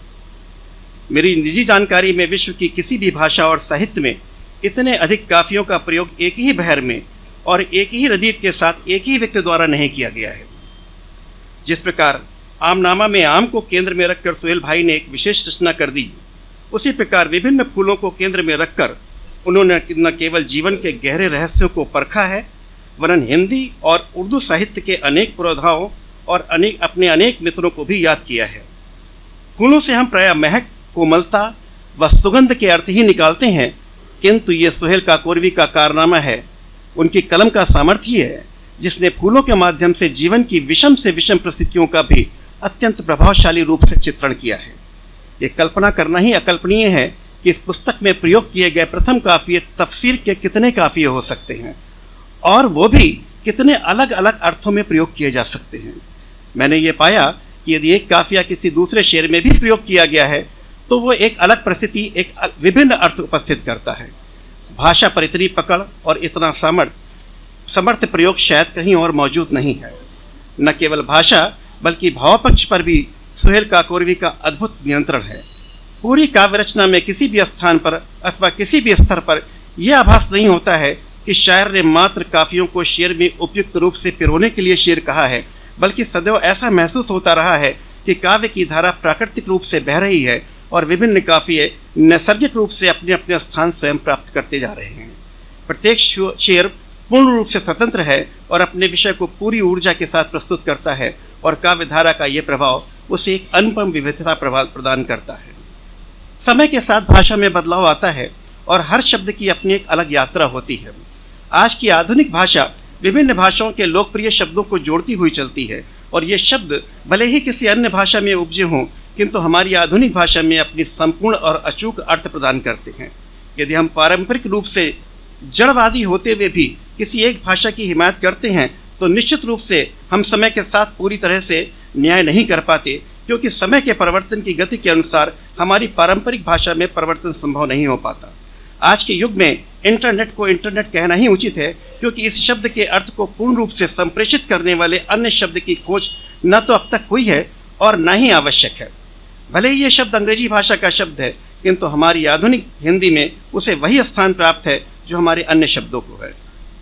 मेरी निजी जानकारी में विश्व की किसी भी भाषा और साहित्य में इतने अधिक काफियों का प्रयोग एक ही बहर में और एक ही रदीफ के साथ एक ही व्यक्ति द्वारा नहीं किया गया है। जिस प्रकार आमनामा में आम को केंद्र में रखकर सुहेल भाई ने एक विशेष रचना कर दी, उसी प्रकार विभिन्न फूलों को केंद्र में रखकर उन्होंने न केवल जीवन के गहरे रहस्यों को परखा है, वरन हिंदी और उर्दू साहित्य के अनेक पुरोधाओं और अपने अनेक मित्रों को भी याद किया है। फूलों से हम प्रायः महक, कोमलता व सुगंध के अर्थ ही निकालते हैं, किंतु ये सुहेल काकोरवी का कारनामा है, उनकी कलम का सामर्थ्य है, जिसने फूलों के माध्यम से जीवन की विषम से विषम परिस्थितियों का भी अत्यंत प्रभावशाली रूप से चित्रण किया है। ये कल्पना करना ही अकल्पनीय है कि इस पुस्तक में प्रयोग किए गए प्रथम काफिये तफसीर के कितने काफिये हो सकते हैं और वो भी कितने अलग अलग अर्थों में प्रयोग किए जा सकते हैं। मैंने ये पाया कि यदि एक काफिया किसी दूसरे शेर में भी प्रयोग किया गया है तो वो एक अलग परिस्थिति, एक विभिन्न अर्थ उपस्थित करता है। भाषा पर इतनी पकड़ और इतना समर्थ प्रयोग शायद कहीं और मौजूद नहीं है। न केवल भाषा बल्कि भाव पक्ष पर भी सुहेल काकोरवी का अद्भुत नियंत्रण है। पूरी काव्य रचना में किसी भी स्थान पर अथवा किसी भी स्तर पर यह आभास नहीं होता है कि शायर ने मात्र काफियों को शेर में उपयुक्त रूप से पिरोने के लिए शेर कहा है, बल्कि सदैव ऐसा महसूस होता रहा है कि काव्य की धारा प्राकृतिक रूप से बह रही है और विभिन्न काफिये नैसर्गिक रूप से अपने अपने स्थान स्वयं प्राप्त करते जा रहे हैं। प्रत्येक शेर पूर्ण रूप से स्वतंत्र है और अपने विषय को पूरी ऊर्जा के साथ प्रस्तुत करता है और काव्य धारा का ये प्रभाव उसे एक अनुपम विविधता प्रदान करता है। समय के साथ भाषा में बदलाव आता है और हर शब्द की अपनी एक अलग यात्रा होती है। आज की आधुनिक भाषा विभिन्न भाषाओं के लोकप्रिय शब्दों को जोड़ती हुई चलती है और ये शब्द भले ही किसी अन्य भाषा में उपजे हों, किंतु हमारी आधुनिक भाषा में अपनी संपूर्ण और अचूक अर्थ प्रदान करते हैं। यदि हम पारंपरिक रूप से जड़वादी होते हुए भी किसी एक भाषा की हिमायत करते हैं तो निश्चित रूप से हम समय के साथ पूरी तरह से न्याय नहीं कर पाते, क्योंकि समय के परिवर्तन की गति के अनुसार हमारी पारंपरिक भाषा में परिवर्तन संभव नहीं हो पाता। आज के युग में इंटरनेट को इंटरनेट कहना ही उचित है, क्योंकि इस शब्द के अर्थ को पूर्ण रूप से संप्रेषित करने वाले अन्य शब्द की खोज न तो अब तक हुई है और न ही आवश्यक है। भले ही ये शब्द अंग्रेजी भाषा का शब्द है, किंतु हमारी आधुनिक हिंदी में उसे वही स्थान प्राप्त है जो हमारे अन्य शब्दों को है।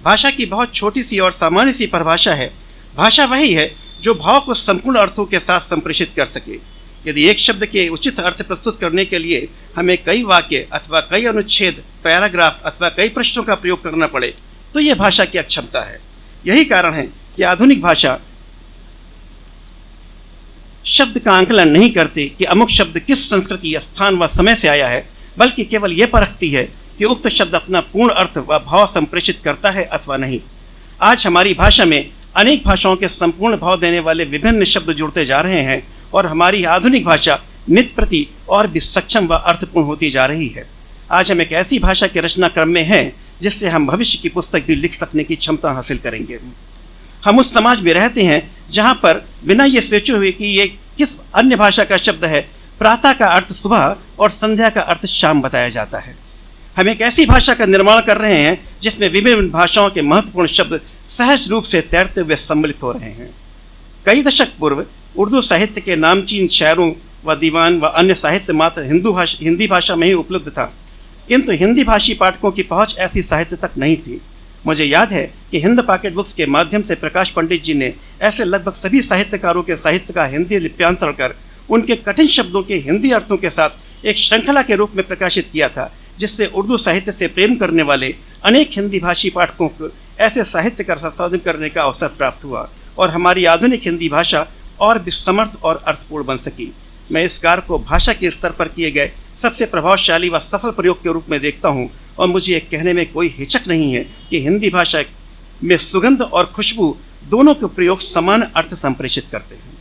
भाषा की बहुत छोटी सी और सामान्य सी परिभाषा है। भाषा वही है जो भाव को संपूर्ण अर्थों के साथ संप्रेषित कर सके। यदि एक शब्द के उचित अर्थ प्रस्तुत करने के लिए हमें कई वाक्य अथवा कई अनुच्छेद, पैराग्राफ अथवा कई प्रश्नों का प्रयोग करना पड़े तो यह भाषा की अक्षमता है। यही कारण है कि आधुनिक भाषा शब्द का आंकलन नहीं करती कि अमुक शब्द किस संस्कृति, स्थान व समय से आया है, बल्कि केवल ये परखती है कि उक्त शब्द अपना पूर्ण अर्थ व भाव संप्रेषित करता है अथवा नहीं। आज हमारी भाषा में अनेक भाषाओं के संपूर्ण भाव देने वाले विभिन्न शब्द जुड़ते जा रहे हैं और हमारी आधुनिक भाषा नित्य प्रति और भी सक्षम व अर्थपूर्ण होती जा रही है। आज हम एक ऐसी भाषा के रचना क्रम में हैं जिससे हम भविष्य की पुस्तक भी लिख सकने की क्षमता हासिल करेंगे। हम उस समाज में रहते हैं जहाँ पर बिना ये सोचे हुए कि ये किस अन्य भाषा का शब्द है, प्रातः का अर्थ सुबह और संध्या का अर्थ शाम बताया जाता है। हम एक ऐसी भाषा का निर्माण कर रहे हैं जिसमें विभिन्न भाषाओं के महत्वपूर्ण शब्द सहज रूप से तैरते हुए सम्मिलित हो रहे हैं। कई दशक पूर्व उर्दू साहित्य के नामचीन शायरों व दीवान व अन्य साहित्य मात्र हिंदी भाषा में ही उपलब्ध था, किंतु हिंदी भाषी पाठकों की पहुंच ऐसी साहित्य तक नहीं थी। मुझे याद है कि हिंद पॉकेट बुक्स के माध्यम से प्रकाश पंडित जी ने ऐसे लगभग सभी साहित्यकारों के साहित्य का हिंदी लिप्यांतरण कर उनके कठिन शब्दों के हिंदी अर्थों के साथ एक श्रृंखला के रूप में प्रकाशित किया था, जिससे उर्दू साहित्य से प्रेम करने वाले अनेक हिंदी भाषी पाठकों को ऐसे साहित्य का संशोधन करने का अवसर प्राप्त हुआ और हमारी आधुनिक हिंदी भाषा और भी समर्थ और अर्थपूर्ण बन सकी। मैं इस कार्य को भाषा के स्तर पर किए गए सबसे प्रभावशाली व सफल प्रयोग के रूप में देखता हूँ और मुझे ये कहने में कोई हिचक नहीं है कि हिंदी भाषा में सुगंध और खुशबू दोनों के प्रयोग समान अर्थ संप्रेषित करते हैं।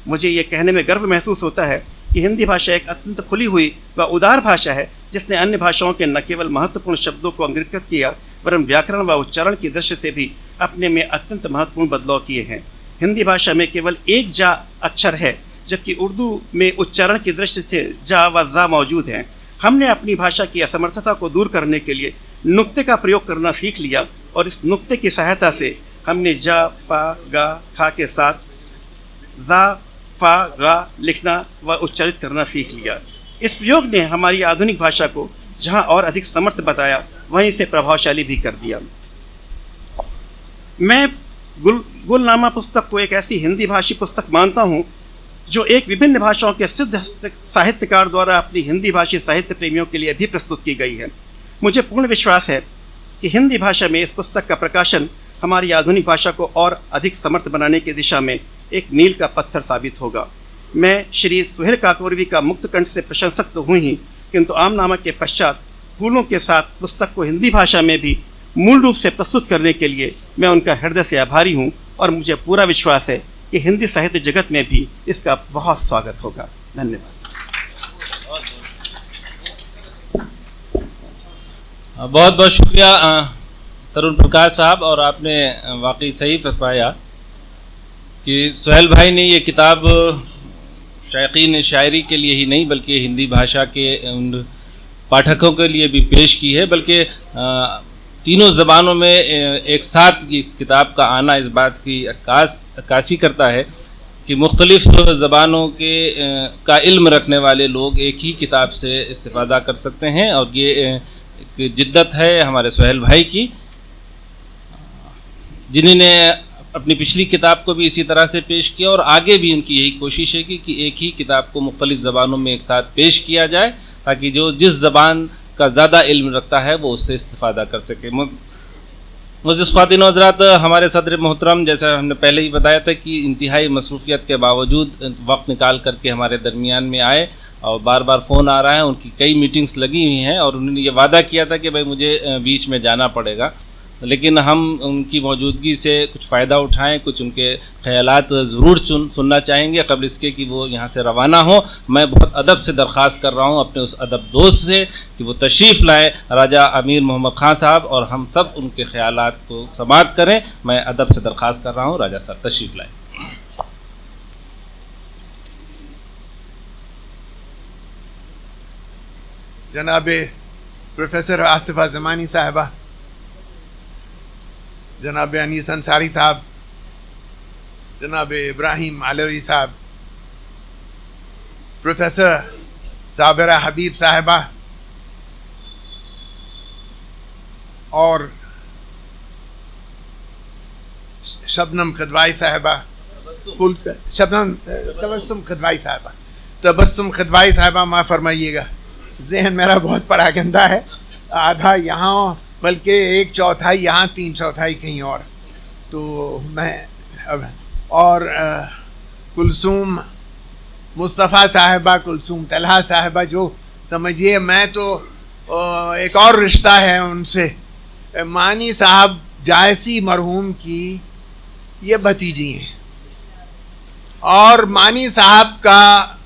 मुझे ये कहने में गर्व महसूस होता है कि हिंदी भाषा एक अत्यंत खुली हुई व उदार भाषा है, जिसने अन्य भाषाओं के न केवल महत्वपूर्ण शब्दों को अंगीकृत किया वरन व्याकरण व उच्चारण की दृष्टि से भी अपने में अत्यंत महत्वपूर्ण बदलाव किए हैं। हिंदी भाषा में केवल एक जा अक्षर है, जबकि उर्दू में उच्चारण की दृष्टि से जा व जा मौजूद हैं। हमने अपनी भाषा की असमर्थता को दूर करने के लिए नुक्ते का प्रयोग करना सीख लिया और इस नुक्ते की सहायता से हमने जा, पा, गा, खा के साथ जा, फा, गा लिखना व उच्चारित करना सीख लिया। इस प्रयोग ने हमारी आधुनिक भाषा को जहाँ और अधिक समर्थ बताया, वहीं से प्रभावशाली भी कर दिया। मैं गुलनामा पुस्तक को एक ऐसी हिंदी भाषी पुस्तक मानता हूँ जो एक विभिन्न भाषाओं के सिद्ध साहित्यकार द्वारा अपनी हिंदी भाषी साहित्य प्रेमियों के लिए भी प्रस्तुत की गई है। मुझे पूर्ण विश्वास है कि हिंदी भाषा में इस पुस्तक का प्रकाशन हमारी आधुनिक भाषा को और अधिक समर्थ बनाने की दिशा में एक मील का पत्थर साबित होगा। मैं श्री सुहेल काकोरवी का मुक्त कंठ से प्रशंसक तो हूँ ही, किंतु आमनामा के पश्चात फूलों के साथ पुस्तक को हिंदी भाषा में भी मूल रूप से प्रस्तुत करने के लिए मैं उनका हृदय से आभारी हूँ और मुझे पूरा विश्वास है कि हिंदी साहित्य जगत में भी इसका बहुत स्वागत होगा। धन्यवाद। बहुत बहुत शुक्रिया तरुण प्रकाश साहब, और आपने वाकई सही फरमाया कि सुहेल भाई ने ये किताब शायकीन शायरी के लिए ही नहीं बल्कि हिंदी भाषा के उन पाठकों के लिए भी पेश की है, बल्कि तीनों ज़बानों में एक साथ इस किताब का आना इस बात की अक्कासी करता है कि मुख्तलिफ़ ज़बानों के का इल्म रखने वाले लोग एक ही किताब से इस्तिफ़ादा कर सकते हैं, और ये एक जिद्दत है हमारे सुहेल भाई की, जिन्होंने अपनी पिछली किताब को भी इसी तरह से पेश किया और आगे भी उनकी यही कोशिश है कि एक ही किताब को मुख्तलिफ़ ज़बानों में एक साथ पेश किया जाए, ताकि जो जिस ज़बान का ज़्यादा इल्म रखता है वो उससे इस्तिफ़ादा कर सके। मुअज़्ज़िज़ ख़वातीन व हज़रात, हमारे सदर मोहतरम, जैसा हमने पहले ही बताया था कि इंतहाई मसरूफ़ियत के बावजूद वक्त निकाल करके हमारे दरमियान में आए, और बार बार फ़ोन आ रहा है, उनकी कई मीटिंग्स लगी हुई हैं और उन्होंने ये वादा किया था कि भाई मुझे बीच में जाना पड़ेगा, लेकिन हम उनकी मौजूदगी से कुछ फ़ायदा उठाएं, कुछ उनके ख़यालात ज़रूर सुनना चाहेंगे क़ब्ल इसके कि वो यहाँ से रवाना हो। मैं बहुत अदब से दरख्वास्त कर रहा हूँ अपने उस अदब दोस्त से कि वो तशरीफ़ लाएँ, राजा अमीर मोहम्मद ख़ान साहब, और हम सब उनके ख़यालात को समाअत करें। मैं अदब से दरख्वास्त कर रहा हूँ, राजा साहब तशरीफ़ लाएँ। जनाब प्रोफेसर आसिफा ज़मानी साहिबा, जनाब अनीस अंसारी साहब, जनाब इब्राहिम अलवी साहब, प्रोफेसर साबिरा हबीब साहिबा और शबनम खदवाई साहिबा, तबस्सुम खदवाई साहिबा, माफ़ फरमाइएगा, जहन मेरा बहुत परागंदा है, आधा यहाँ बल्कि 1/4 यहाँ 3/4 कहीं और, तो मैं अब और कुलसूम मुस्तफ़ा साहिबा, कुलसूम तलहा साहिबा, जो समझिए मैं तो एक और रिश्ता है उनसे, मानी साहब जायसी मरहूम की ये भतीजी हैं, और मानी साहब का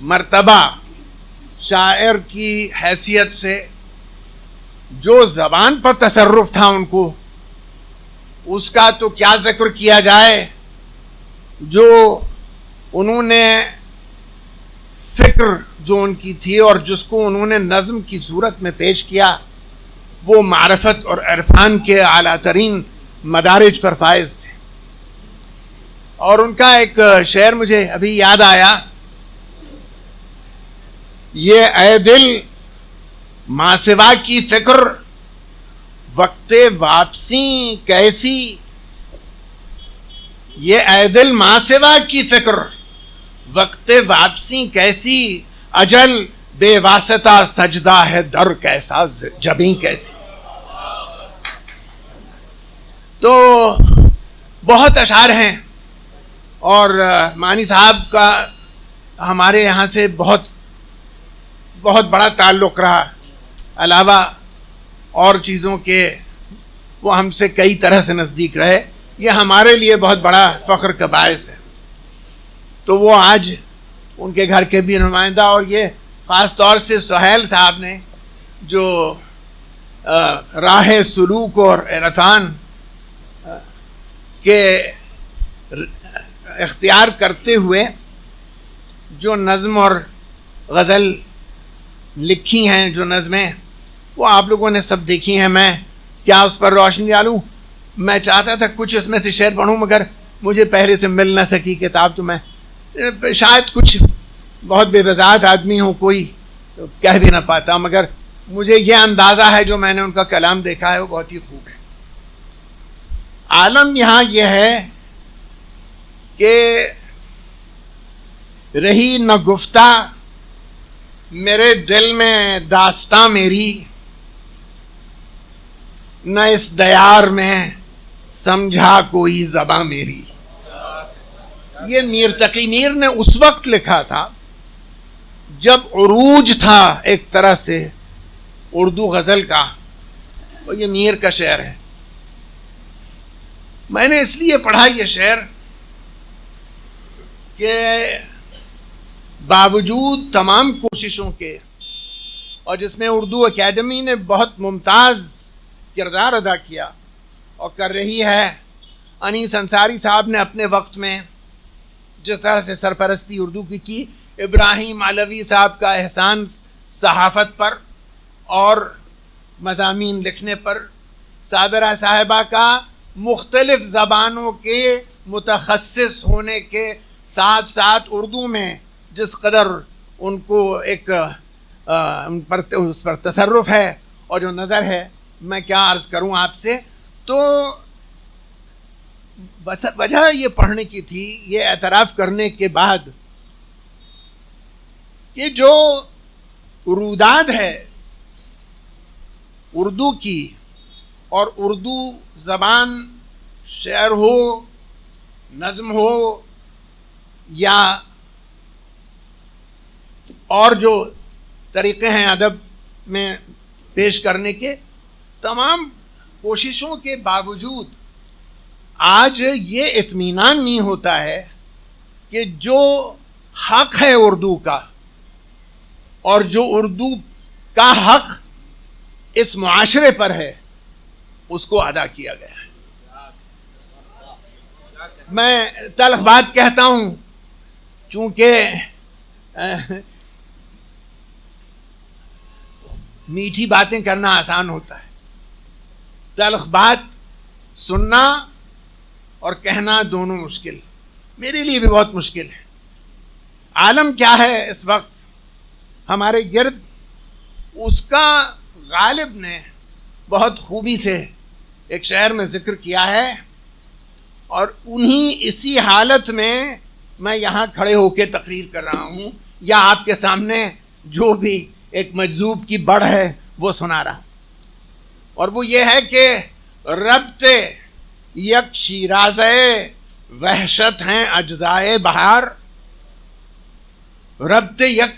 मर्तबा शायर की हैसियत से जो ज़बान पर तसर्रुफ़ था उनको, उसका तो क्या ज़िक्र किया जाए। जो उन्होंने फ़िक्र जो उनकी थी और जिसको उन्होंने नज़्म की सूरत में पेश किया, वो मारफत और इरफान के आला तरीन मदारिज पर फायज़ थे। और उनका एक शेर मुझे अभी याद आया, ये ऐ दिल माँ सिवा की फिक्र वक्ते वापसी कैसी, ये ऐ दिल माँ सिवा की फिक्र वक्ते वापसी कैसी, अजल बेवास्ता सजदा है दर कैसा जबी कैसी। तो बहुत अशार हैं और मानी साहब का हमारे यहाँ से बहुत बहुत बड़ा ताल्लुक़ रहा, अलावा और चीज़ों के वो हमसे कई तरह से नज़दीक रहे। ये हमारे लिए बहुत बड़ा फ़ख्र का बायस है। तो वो आज उनके घर के भी नुमाइंदा, और ये ख़ास तौर से सुहैल साहब ने जो राह सुलूक और इरफान के इख्तियार करते हुए जो नज़्म और गज़ल लिखी हैं, जो नज़में वो आप लोगों ने सब देखी हैं। मैं क्या उस पर रोशनी डालूं? मैं चाहता था कुछ इसमें से शेर पढ़ूं, मगर मुझे पहले से मिल ना सकी किताब, तो मैं शायद कुछ बहुत बेवज़ात आदमी हूँ, कोई तो कह भी ना पाता, मगर मुझे यह अंदाज़ा है जो मैंने उनका कलाम देखा है वो बहुत ही खूब है। आलम यहाँ यह है कि रही न गुफ्ता मेरे दिल में दास्तां मेरी, न इस दयार में समझा कोई ज़बां मेरी। ये मीर तकी मीर ने उस वक्त लिखा था जब उरूज था एक तरह से उर्दू गज़ल का, और ये मीर का शेर है। मैंने इसलिए पढ़ा ये शेर कि बावजूद तमाम कोशिशों के, और जिसमें उर्दू एकेडमी ने बहुत मुमताज़ किरदार अदा किया और कर रही है, अनीस अंसारी साहब ने अपने वक्त में जिस तरह से सरपरस्ती उर्दू की, इब्राहिम अलवी साहब का एहसान सहाफ़त पर और मज़ामीन लिखने पर, साबिरा साहिबा का मुख्तलिफ़ ज़बानों के मुतखस्सिस होने के साथ साथ उर्दू में जिस कदर उनको एक उस पर तसर्रुफ़ है और जो नज़र है, मैं क्या अर्ज़ करूं आपसे। तो वजह ये पढ़ने की थी, ये एतराफ़ करने के बाद कि जो रुदाद है उर्दू की, और उर्दू ज़बान शेर हो, नज़्म हो या और जो तरीक़े हैं अदब में पेश करने के, तमाम कोशिशों के बावजूद आज ये इत्मीनान नहीं होता है कि जो हक़ है उर्दू का, और जो उर्दू का हक़ इस मुआशरे पर है, उसको अदा किया गया है। मैं तल्ख़ बात कहता हूँ, चूँकि मीठी बातें करना आसान होता है, तल्ख़ बात सुनना और कहना दोनों मुश्किल, मेरे लिए भी बहुत मुश्किल है। आलम क्या है इस वक्त हमारे गिर्द, उसका गालिब ने बहुत खूबी से एक शेर में ज़िक्र किया है, और उन्हीं इसी हालत में मैं यहाँ खड़े होकर तकरीर कर रहा हूँ, या आपके सामने जो भी एक मजजूब की बढ़ है वो सुना रहा। और वो ये है कि रब्ते यक शीराज़े वहशत हैं अज्ज़ाए बहार, रब्ते यक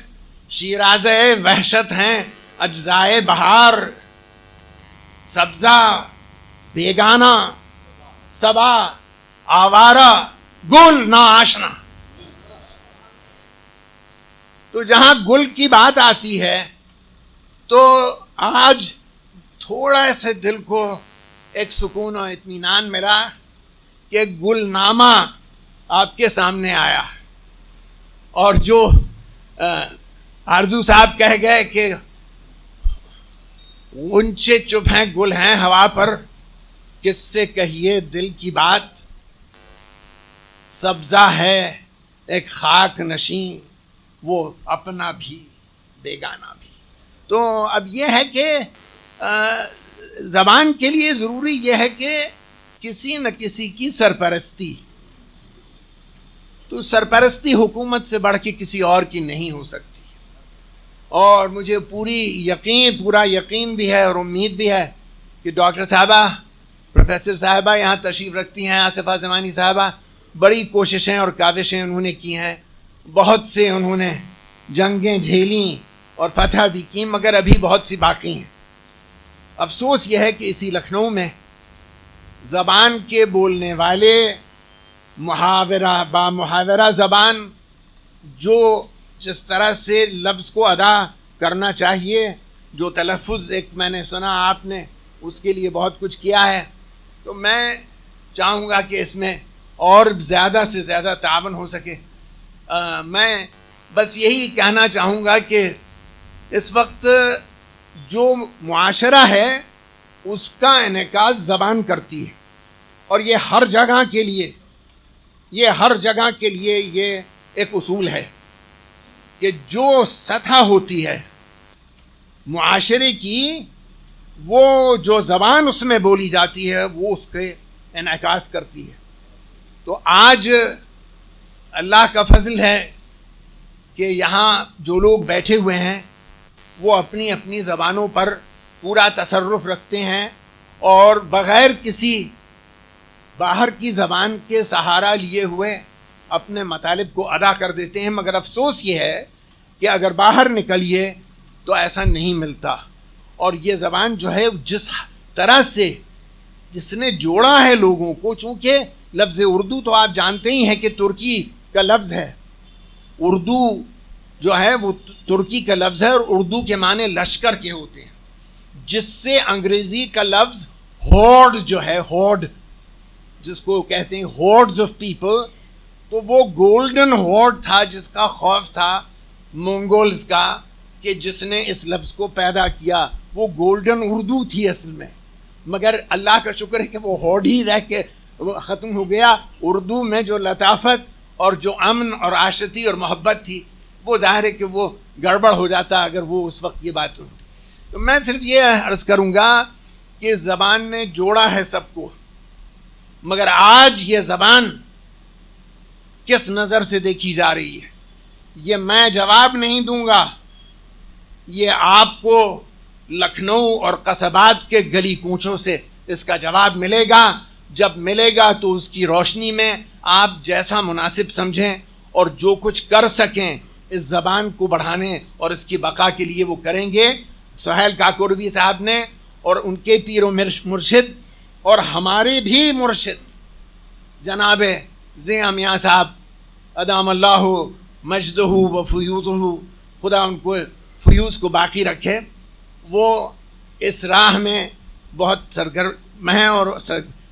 शीराज़े वहशत हैं अज्ज़ाए बहार, सब्ज़ा बेगाना सबा आवारा गुल ना आशना। तो जहाँ गुल की बात आती है, तो आज थोड़ा से दिल को एक सुकून और इत्मीनान मिला कि गुलनामा आपके सामने आया, और जो आरजू साहब कह गए कि ऊंचे चुप हैं गुल हैं हवा पर, किससे कहिए दिल की बात, सब्ज़ा है एक खाक नशीं वो अपना भी बेगाना भी। तो अब ये है कि ज़बान के लिए ज़रूरी यह है कि किसी न किसी की सरपरस्ती, तो सरपरस्ती हुकूमत से बढ़ के किसी और की नहीं हो सकती। और मुझे पूरा यकीन भी है और उम्मीद भी है कि डॉक्टर साहबा, प्रोफेसर साहबा यहाँ तशरीफ़ रखती हैं, आसिफा ज़मानी साहबा, बड़ी कोशिशें और काविशें उन्होंने की हैं, बहुत से उन्होंने जंगें झेली और फतह भी की, मगर अभी बहुत सी बाकी हैं। अफसोस यह है कि इसी लखनऊ में ज़बान के बोलने वाले मुहावरा ज़बान, जो जिस तरह से लफ्ज़ को अदा करना चाहिए, जो तलफ़ुज़ एक मैंने सुना आपने उसके लिए बहुत कुछ किया है, तो मैं चाहूँगा कि इसमें और ज़्यादा से ज़्यादा तावन हो सके। मैं बस यही कहना चाहूँगा कि इस वक्त जो मुआशरा है उसका इनेकास ज़बान करती है, और ये हर जगह के लिए ये एक उसूल है कि जो सतह होती है मुआशरे की, वो जो ज़बान उसमें बोली जाती है वो उसके इनेकास करती है। तो आज अल्लाह का फजल है कि यहाँ जो लोग बैठे हुए हैं वो अपनी अपनी ज़बानों पर पूरा तसर्रुफ़ रखते हैं और बग़ैर किसी बाहर की ज़बान के सहारा लिए हुए अपने मतालिब को अदा कर देते हैं। मगर अफसोस ये है कि अगर बाहर निकलिए तो ऐसा नहीं मिलता। और ये ज़बान जो है जिस तरह से जिसने जोड़ा है लोगों को, चूँकि लफ्ज़ उर्दू तो आप जानते ही हैं कि तुर्की का लफ्ज़ है, उर्दू जो है वो तुर्की का लफ्ज़ है और उर्दू के माने लश्कर के होते हैं, जिससे अंग्रेज़ी का लफ्ज़ हॉर्ड जो है, हॉर्ड जिसको कहते हैं हॉर्ड्स ऑफ पीपल, तो वो गोल्डन हॉर्ड था जिसका खौफ था मंगोल्स का, कि जिसने इस लफ्ज़ को पैदा किया वो गोल्डन उर्दू थी असल में। मगर अल्लाह का शुक्र है कि वो हॉर्ड ही रह के ख़त्म हो गया। उर्दू में जो लताफत और जो अमन और आशती और मोहब्बत थी वो ज़ाहिर है कि वो गड़बड़ हो जाता अगर वो उस वक्त ये बात होती। तो मैं सिर्फ ये अर्ज़ करूँगा कि ज़बान ने जोड़ा है सबको, मगर आज ये ज़बान किस नज़र से देखी जा रही है ये मैं जवाब नहीं दूंगा, ये आपको लखनऊ और कस्बात के गली कूचों से इसका जवाब मिलेगा। जब मिलेगा तो उसकी रोशनी में आप जैसा मुनासिब समझें और जो कुछ कर सकें इस ज़बान को बढ़ाने और इसकी बका के लिए वो करेंगे। सुहेल काकोरवी साहब ने और उनके पीर व मुर्शिद और हमारे भी मुर्शिद जनाब ज़िया मियाँ साहब अदामल्लाहु मजदहू व फ़यूज़हू, खुदा उनको फ़यूज़ को बाकी रखे, वो इस राह में बहुत सरगर्म हैं और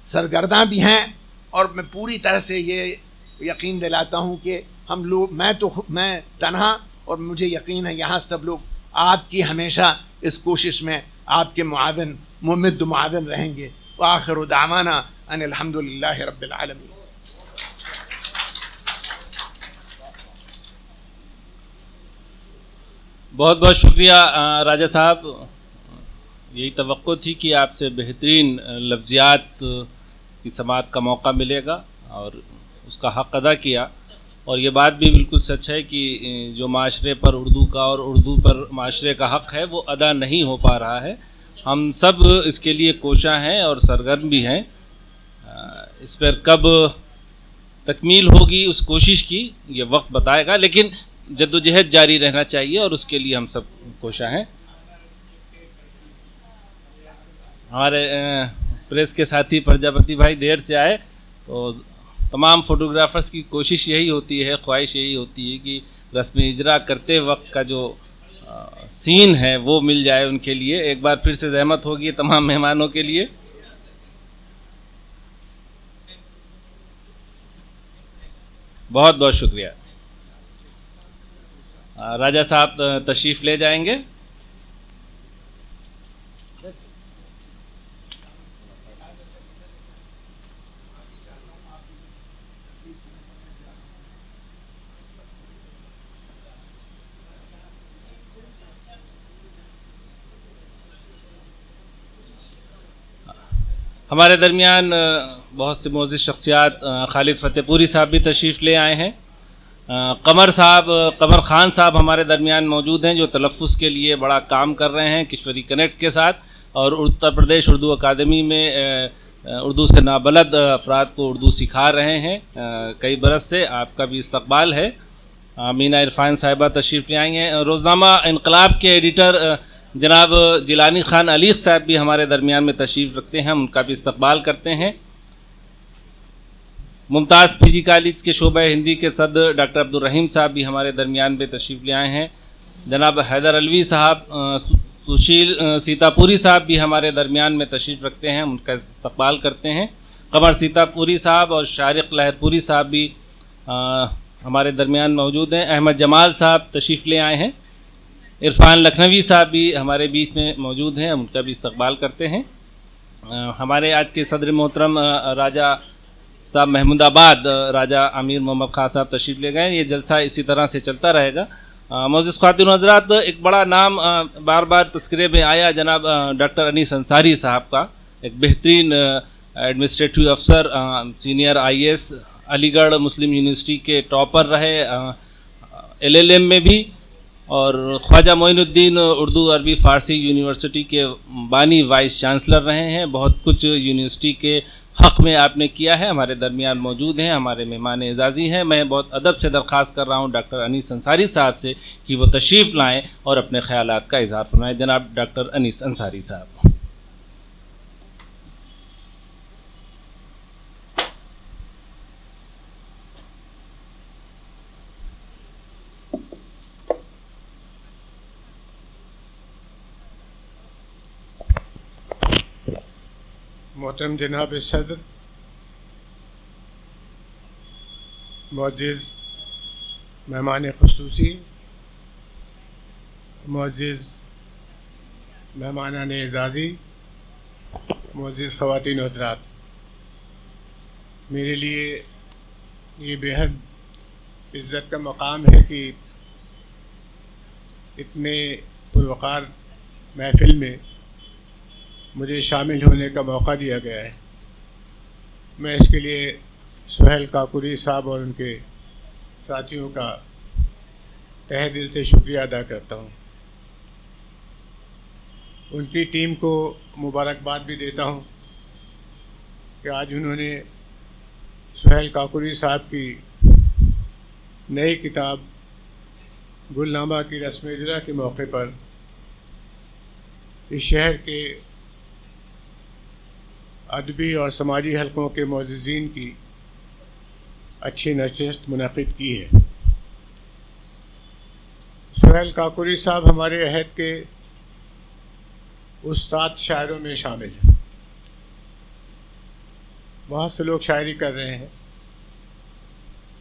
सरगर्दा भी हैं। और मैं पूरी तरह से ये यकीन दिलाता हूँ कि हम लोग, मैं तन्हा, और मुझे यकीन है यहाँ सब लोग आपकी हमेशा इस कोशिश में आपके मुआविन मुमिद मुआविन रहेंगे। व आखिर दावाना अनिल हम्दुलिल्लाहि रब्बिल आलमीन। बहुत बहुत शुक्रिया राजा साहब। यही तवक्को थी कि आपसे बेहतरीन लफ्ज़ियात की समात का मौका मिलेगा और उसका हक़ अदा किया। और ये बात भी बिल्कुल सच है कि जो माशरे पर उर्दू का और उर्दू पर माशरे का हक़ है वो अदा नहीं हो पा रहा है। हम सब इसके लिए कोशा हैं और सरगर्म भी हैं। इस पर कब तकमील होगी उस कोशिश की ये वक्त बताएगा, लेकिन जद्दोजहद जारी रहना चाहिए और उसके लिए हम सब कोशा हैं। हमारे प्रेस के साथी प्रजापति भाई देर से आए, तो तमाम फ़ोटोग्राफ़र्स की कोशिश यही होती है, ख्वाहिश यही होती है कि रस्म इजरा करते वक्त का जो सीन है वो मिल जाए उनके लिए। एक बार फिर से ज़हमत होगी तमाम मेहमानों के लिए। बहुत बहुत शुक्रिया। राजा साहब तशरीफ़ ले जाएंगे। हमारे दरमियान बहुत से मोअज़्ज़िज़ शख्सियात खालिद फतेहपुरी साहब भी तशरीफ़ ले आए हैं। कमर ख़ान साहब हमारे दरमियान मौजूद हैं, जो तलफ़्फ़ुज़ के लिए बड़ा काम कर रहे हैं किश्वरी कनेक्ट के साथ, और उत्तर प्रदेश उर्दू अकादमी में उर्दू से नाबलद अफराद को उर्दू सिखा रहे हैं कई बरस से। आपका भी इस्तकबाल है। मीना इरफान साहिबा तशरीफ़ ले आई हैं। रोज़नामा इनकलाब के एडिटर जनाब जिलानी ख़ान अली साहब भी हमारे दरमियान में तशरीफ़ रखते हैं, हम उनका भी इस्तकबाल करते हैं। मुमताज़ पीजी कॉलेज के शोबा हिंदी के सदर डॉक्टर अब्दुल रहीम साहब भी हमारे दरमियान में तशरीफ़ ले आए हैं। जनाब हैदर अलवी साहब, सुशील सीतापुरी साहब भी हमारे दरमियान में तशरीफ़ रखते हैं, उनका इस्तकबाल करते हैं। कमर सीतापुरी साहब और शारिक लहरपुरी साहब भी हमारे दरमियान मौजूद हैं। अहमद जमाल साहब तशरीफ़ ले आए हैं। इरफान लखनवी साहब भी हमारे बीच में मौजूद हैं, उनका भी इस्तकबाल करते हैं। हमारे आज के सदर मोहतरम राजा साहब महमूदाबाद राजा आमिर मोहम्मद खान साहब तशरीफ़ ले गए। ये जलसा इसी तरह से चलता रहेगा। मोअज़्ज़िज़ ख़वातीन व हज़रात, एक बड़ा नाम बार बार तज़किरे में आया जनाब डॉक्टर अनीस अंसारी साहब का, एक बेहतरीन एडमिनिस्ट्रेटिव अफसर, सीनियर IAS, अलीगढ़ मुस्लिम यूनिवर्सिटी के टॉपर रहे, LLM में भी, और ख्वाजा मोइनुद्दीन उर्दू अरबी फ़ारसी यूनिवर्सिटी के बानी वाइस चांसलर रहे हैं। बहुत कुछ यूनिवर्सिटी के हक़ में आपने किया है। हमारे दरमियान मौजूद हैं, हमारे मेहमान एजाज़ी हैं। मैं बहुत अदब से दरख्वास्त कर रहा हूँ डॉक्टर अनीस अंसारी साहब से कि वो तशरीफ़ लाएँ और अपने ख़यालात का इज़हार फरमाएँ। जनाब डॉक्टर अनीस अंसारी साहब। मोहतरम जनाब सदर, मुअज़्ज़िज़ मेहमान ख़ुसूसी, मुअज़्ज़िज़ मेहमानान एज़ाज़ी, मुअज़्ज़िज़ ख़वातीन व हज़रात, मेरे लिए ये बेहद इज़्ज़त का मकाम है कि इतने पुरवक़ार महफ़िल में मुझे शामिल होने का मौका दिया गया है। मैं इसके लिए सुहेल काकुरी साहब और उनके साथियों का तहे दिल से शुक्रिया अदा करता हूँ। उनकी टीम को मुबारकबाद भी देता हूँ कि आज उन्होंने सुहेल काकुरी साहब की नई किताब गुलनामा की रस्म इजरा के मौके पर इस शहर के अदबी और समाजी हलकों के मुअज़्ज़िज़ीन की अच्छी नशिस्त मुनक़िद की है। सुहेल काकुरी साहब हमारे अहद के उस्ताद शायरों में शामिल हैं। बहुत से लोग शायरी कर रहे हैं,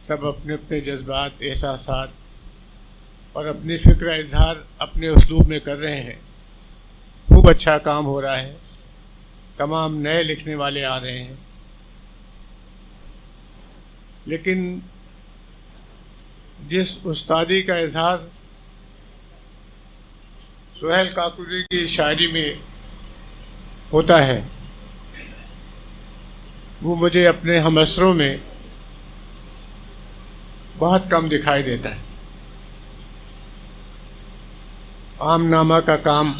सब अपने अपने जज्बात, एहसासात और अपनी फ़िक्र इज़हार अपने उसलूब में कर रहे हैं। खूब अच्छा काम हो रहा है। तमाम नए लिखने वाले आ रहे हैं, लेकिन जिस उस्तादी का इज़हार सुहेल काकुरी की शायरी में होता है, वो मुझे अपने हमअसरों में बहुत कम दिखाई देता है। आम नामा का काम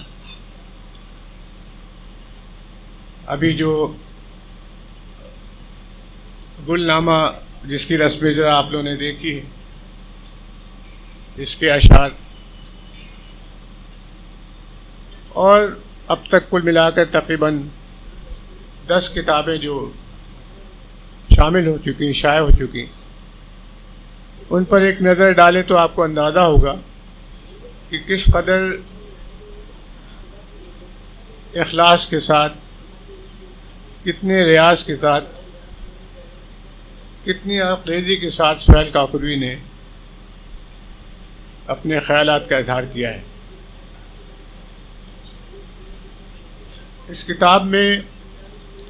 अभी जो गुलनामा जिसकी रस्म इजरा आप लोगों ने देखी है, इसके अशार और अब तक कुल मिलाकर तकरीबन 10 किताबें जो शामिल हो चुकी, शाये हो चुकी, उन पर एक नज़र डालें तो आपको अंदाज़ा होगा कि किस कदर इखलास के साथ, कितने रियाज के साथ, कितनी अक़लेज़ी के साथ सुहेल काकुरी ने अपने ख़यालात का इज़हार किया है। इस किताब में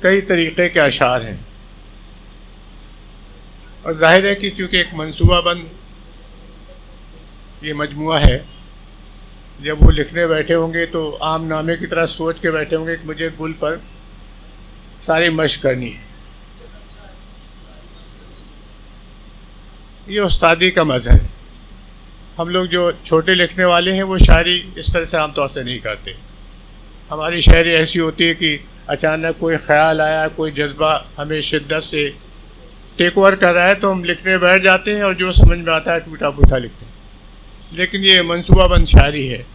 कई तरीक़े के अशार हैं और ज़ाहिर है कि चूँकि एक मनसूबाबंद ये मजमुआ है, जब वो लिखने बैठे होंगे तो आम नामे की तरह सोच के बैठे होंगे कि मुझे गुल पर सारी मशक करनी है। ये उस्तादी का मज़हब है। हम लोग जो छोटे लिखने वाले हैं वो शायरी इस तरह से आमतौर से नहीं करते। हमारी शायरी ऐसी होती है कि अचानक कोई ख़्याल आया, कोई जज्बा हमें शिद्दत से टेक ओवर कर रहा है तो हम लिखने बैठ जाते हैं और जो समझ में आता है टूटा फूटा लिखते हैं। लेकिन ये मंसूबाबंद शायरी है,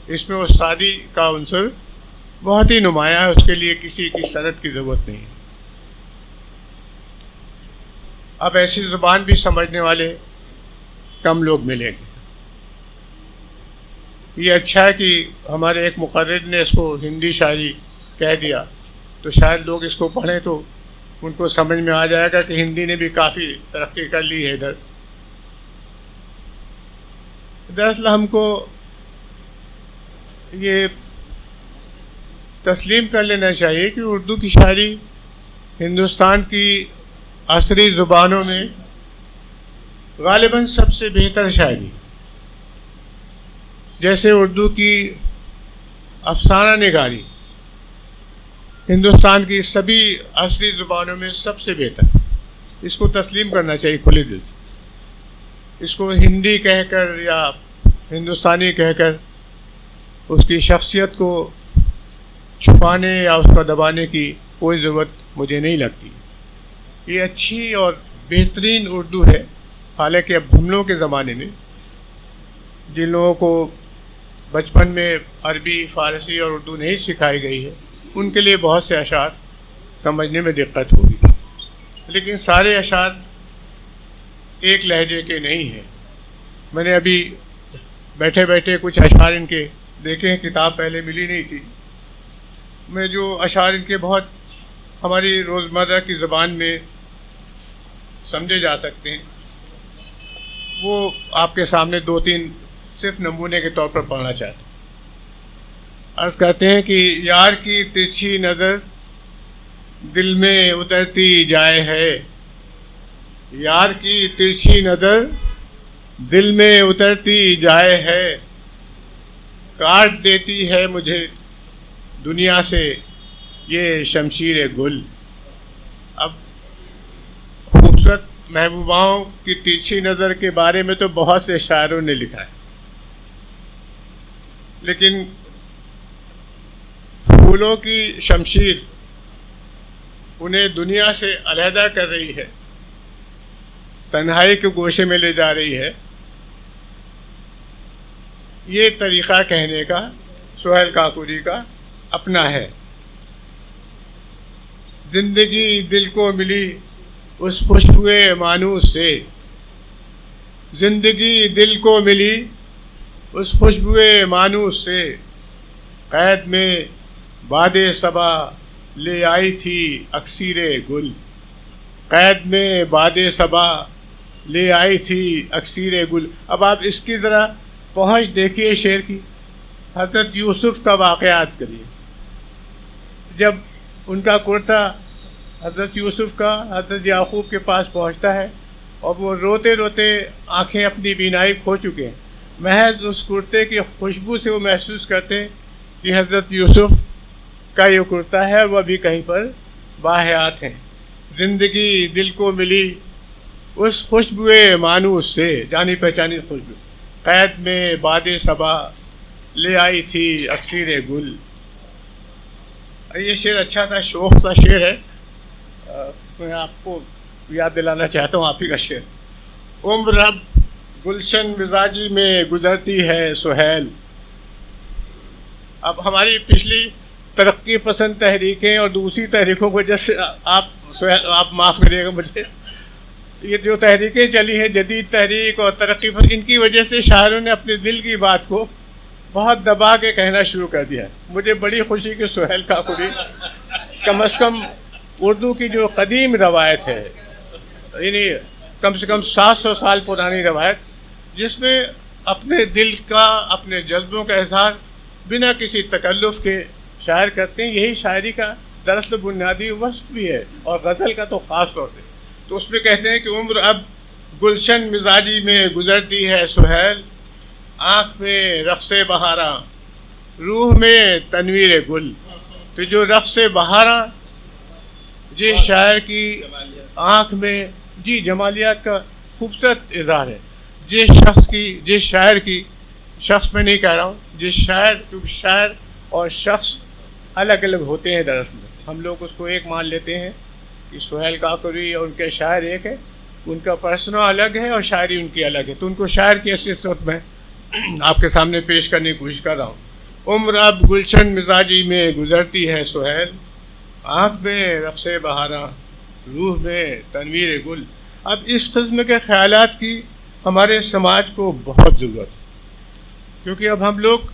इसमें उस्तादी का उन्सर बहुत ही नुमायाँ है, उसके लिए किसी की सनद की ज़रूरत नहीं है। अब ऐसी ज़ुबान भी समझने वाले कम लोग मिलेंगे। ये अच्छा है कि हमारे एक मुक़र्रिर ने इसको हिंदी शायरी कह दिया, तो शायद लोग इसको पढ़ें तो उनको समझ में आ जाएगा कि हिंदी ने भी काफ़ी तरक्की कर ली है इधर। दरअसल हमको ये तस्लीम कर लेना चाहिए कि उर्दू की शायरी हिंदुस्तान की असरी ज़ुबानों में ग़ालिबन सबसे बेहतर शायरी। जैसे उर्दू की अफसाना निगारी हिंदुस्तान की सभी असली ज़ुबानों में सबसे बेहतर, इसको तस्लीम करना चाहिए खुले दिल से। इसको हिंदी कहकर या हिंदुस्तानी कहकर उसकी शख्सियत को छुपाने या उसको दबाने की कोई ज़रूरत मुझे नहीं लगती। ये अच्छी और बेहतरीन उर्दू है। हालांकि अब हम लोगों के ज़माने में जिन लोगों को बचपन में अरबी, फ़ारसी और उर्दू नहीं सिखाई गई है उनके लिए बहुत से अशार समझने में दिक्कत होगी, लेकिन सारे अशार एक लहजे के नहीं हैं। मैंने अभी बैठे बैठे कुछ अशार इनके देखे हैं, किताब पहले मिली नहीं थी। मैं जो अशार इनके बहुत हमारी रोज़मर्रा की ज़बान में समझे जा सकते हैं वो आपके सामने दो तीन सिर्फ नमूने के तौर पर पढ़ना चाहते हैं। अर्ज़ करते हैं कि यार की तिरछी नज़र दिल में उतरती जाए है, यार की तिरछी नज़र दिल में उतरती जाए है, काट देती है मुझे दुनिया से ये शमशीर गुल। अब खूबसूरत महबूबाओं की तिरछी नज़र के बारे में तो बहुत से शायरों ने लिखा है, लेकिन फूलों की शमशीर उन्हें दुनिया से अलहदा कर रही है, तन्हाई के गोशे में ले जा रही है। ये तरीक़ा कहने का सुहेल काकोरी का अपना है। ज़िंदगी दिल को मिली उस खुशबुए मानूस से, ज़िंदगी दिल को मिली उस खुशबुए मानूस से, क़ैद में बादे सबा ले आई थी अक्सीरे गुल, क़ैद में बादे सबा ले आई थी अक्सीरे गुल। अब आप इसकी ज़रा पहुँच देखिए शेर की। हज़रत यूसुफ़ का वाक़यात करिए। जब उनका कुर्ता हज़रत यूसुफ़ का हज़रत याक़ूब के पास पहुँचता है और वो रोते रोते आँखें अपनी बीनाई खो चुके हैं, महज उस कुर्ते की खुशबू से वो महसूस करते हैं कि हज़रत यूसुफ़ का ये कुर्ता है और वह भी कहीं पर बाहयात हैं। ज़िंदगी दिल को मिली उस खुशबुए मानूस से, जानी पहचानी खुशबू, क़ैद में बादे सबा ले आई थी अक्सीरे गुल। ये शेर अच्छा था, शौक़ सा शेर है। मैं आपको याद दिलाना चाहता हूँ आप ही का शेर। उम्र अब गुलशन मिजाजी में गुज़रती है सुहेल। अब हमारी पिछली तरक्की पसंद तहरीकें और दूसरी तहरीकों को जैसे आप माफ़ करिएगा मुझे, ये जो तहरीकें चली हैं जदीद तहरीक और तरक्की पसंद, इनकी वजह से शायरों ने अपने दिल की बात को बहुत दबा के कहना शुरू कर दिया। मुझे बड़ी खुशी कि सुहेल काकोरी कम से कम उर्दू की जो कदीम रवायत है, यानी कम से कम 700 साल पुरानी रवायत, जिसमें अपने दिल का, अपने जज्बों का इज़हार बिना किसी तकल्लुफ़ के शायर करते हैं, यही शायरी का दरअसल बुनियादी वस्फ़ भी है, और गज़ल का तो ख़ास तौर से। तो उसमें कहते हैं कि उम्र अब गुलशन मिजाजी में गुज़रती है सुहेल, आँख में रक़्स बहारा, रूह में तनवीर गुल। तो जो रक़्स बहारा जिस शायर की आँख में जी जमालियात का खूबसूरत इज़हार है, जिस शायर की, शख्स में नहीं कह रहा हूँ, जिस शायर, क्योंकि शायर और शख्स अलग अलग होते हैं। दरअसल हम लोग उसको एक मान लेते हैं कि सुहेल काकोरी और उनके शायर एक है, उनका पर्सना अलग है और शायरी उनकी अलग है, तो उनको शायर की हैसियत में आपके सामने पेश करने की कोशिश कर रहा हूँ। उम्र अब गुलशन मिजाजी में गुजरती है सुहेल, आँख में रक़्स बहारा, रूह में तनवीर गुल। अब इस किस्म के ख़यालात की हमारे समाज को बहुत ज़रूरत है, क्योंकि अब हम लोग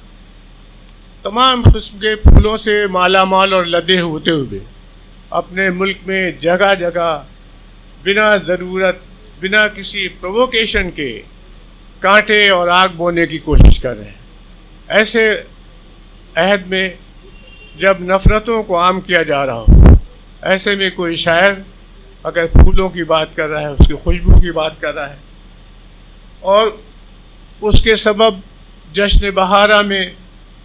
तमाम किस्म के फूलों से माला माल और लदे होते हुए अपने मुल्क में जगह जगह बिना ज़रूरत, बिना किसी प्रोवोकेशन के कांटे और आग बोने की कोशिश कर रहे हैं। ऐसे अहद में जब नफ़रतों को आम किया जा रहा हो, ऐसे में कोई शायर अगर फूलों की बात कर रहा है, उसकी खुशबू की बात कर रहा है और उसके सबब जश्न बहारा में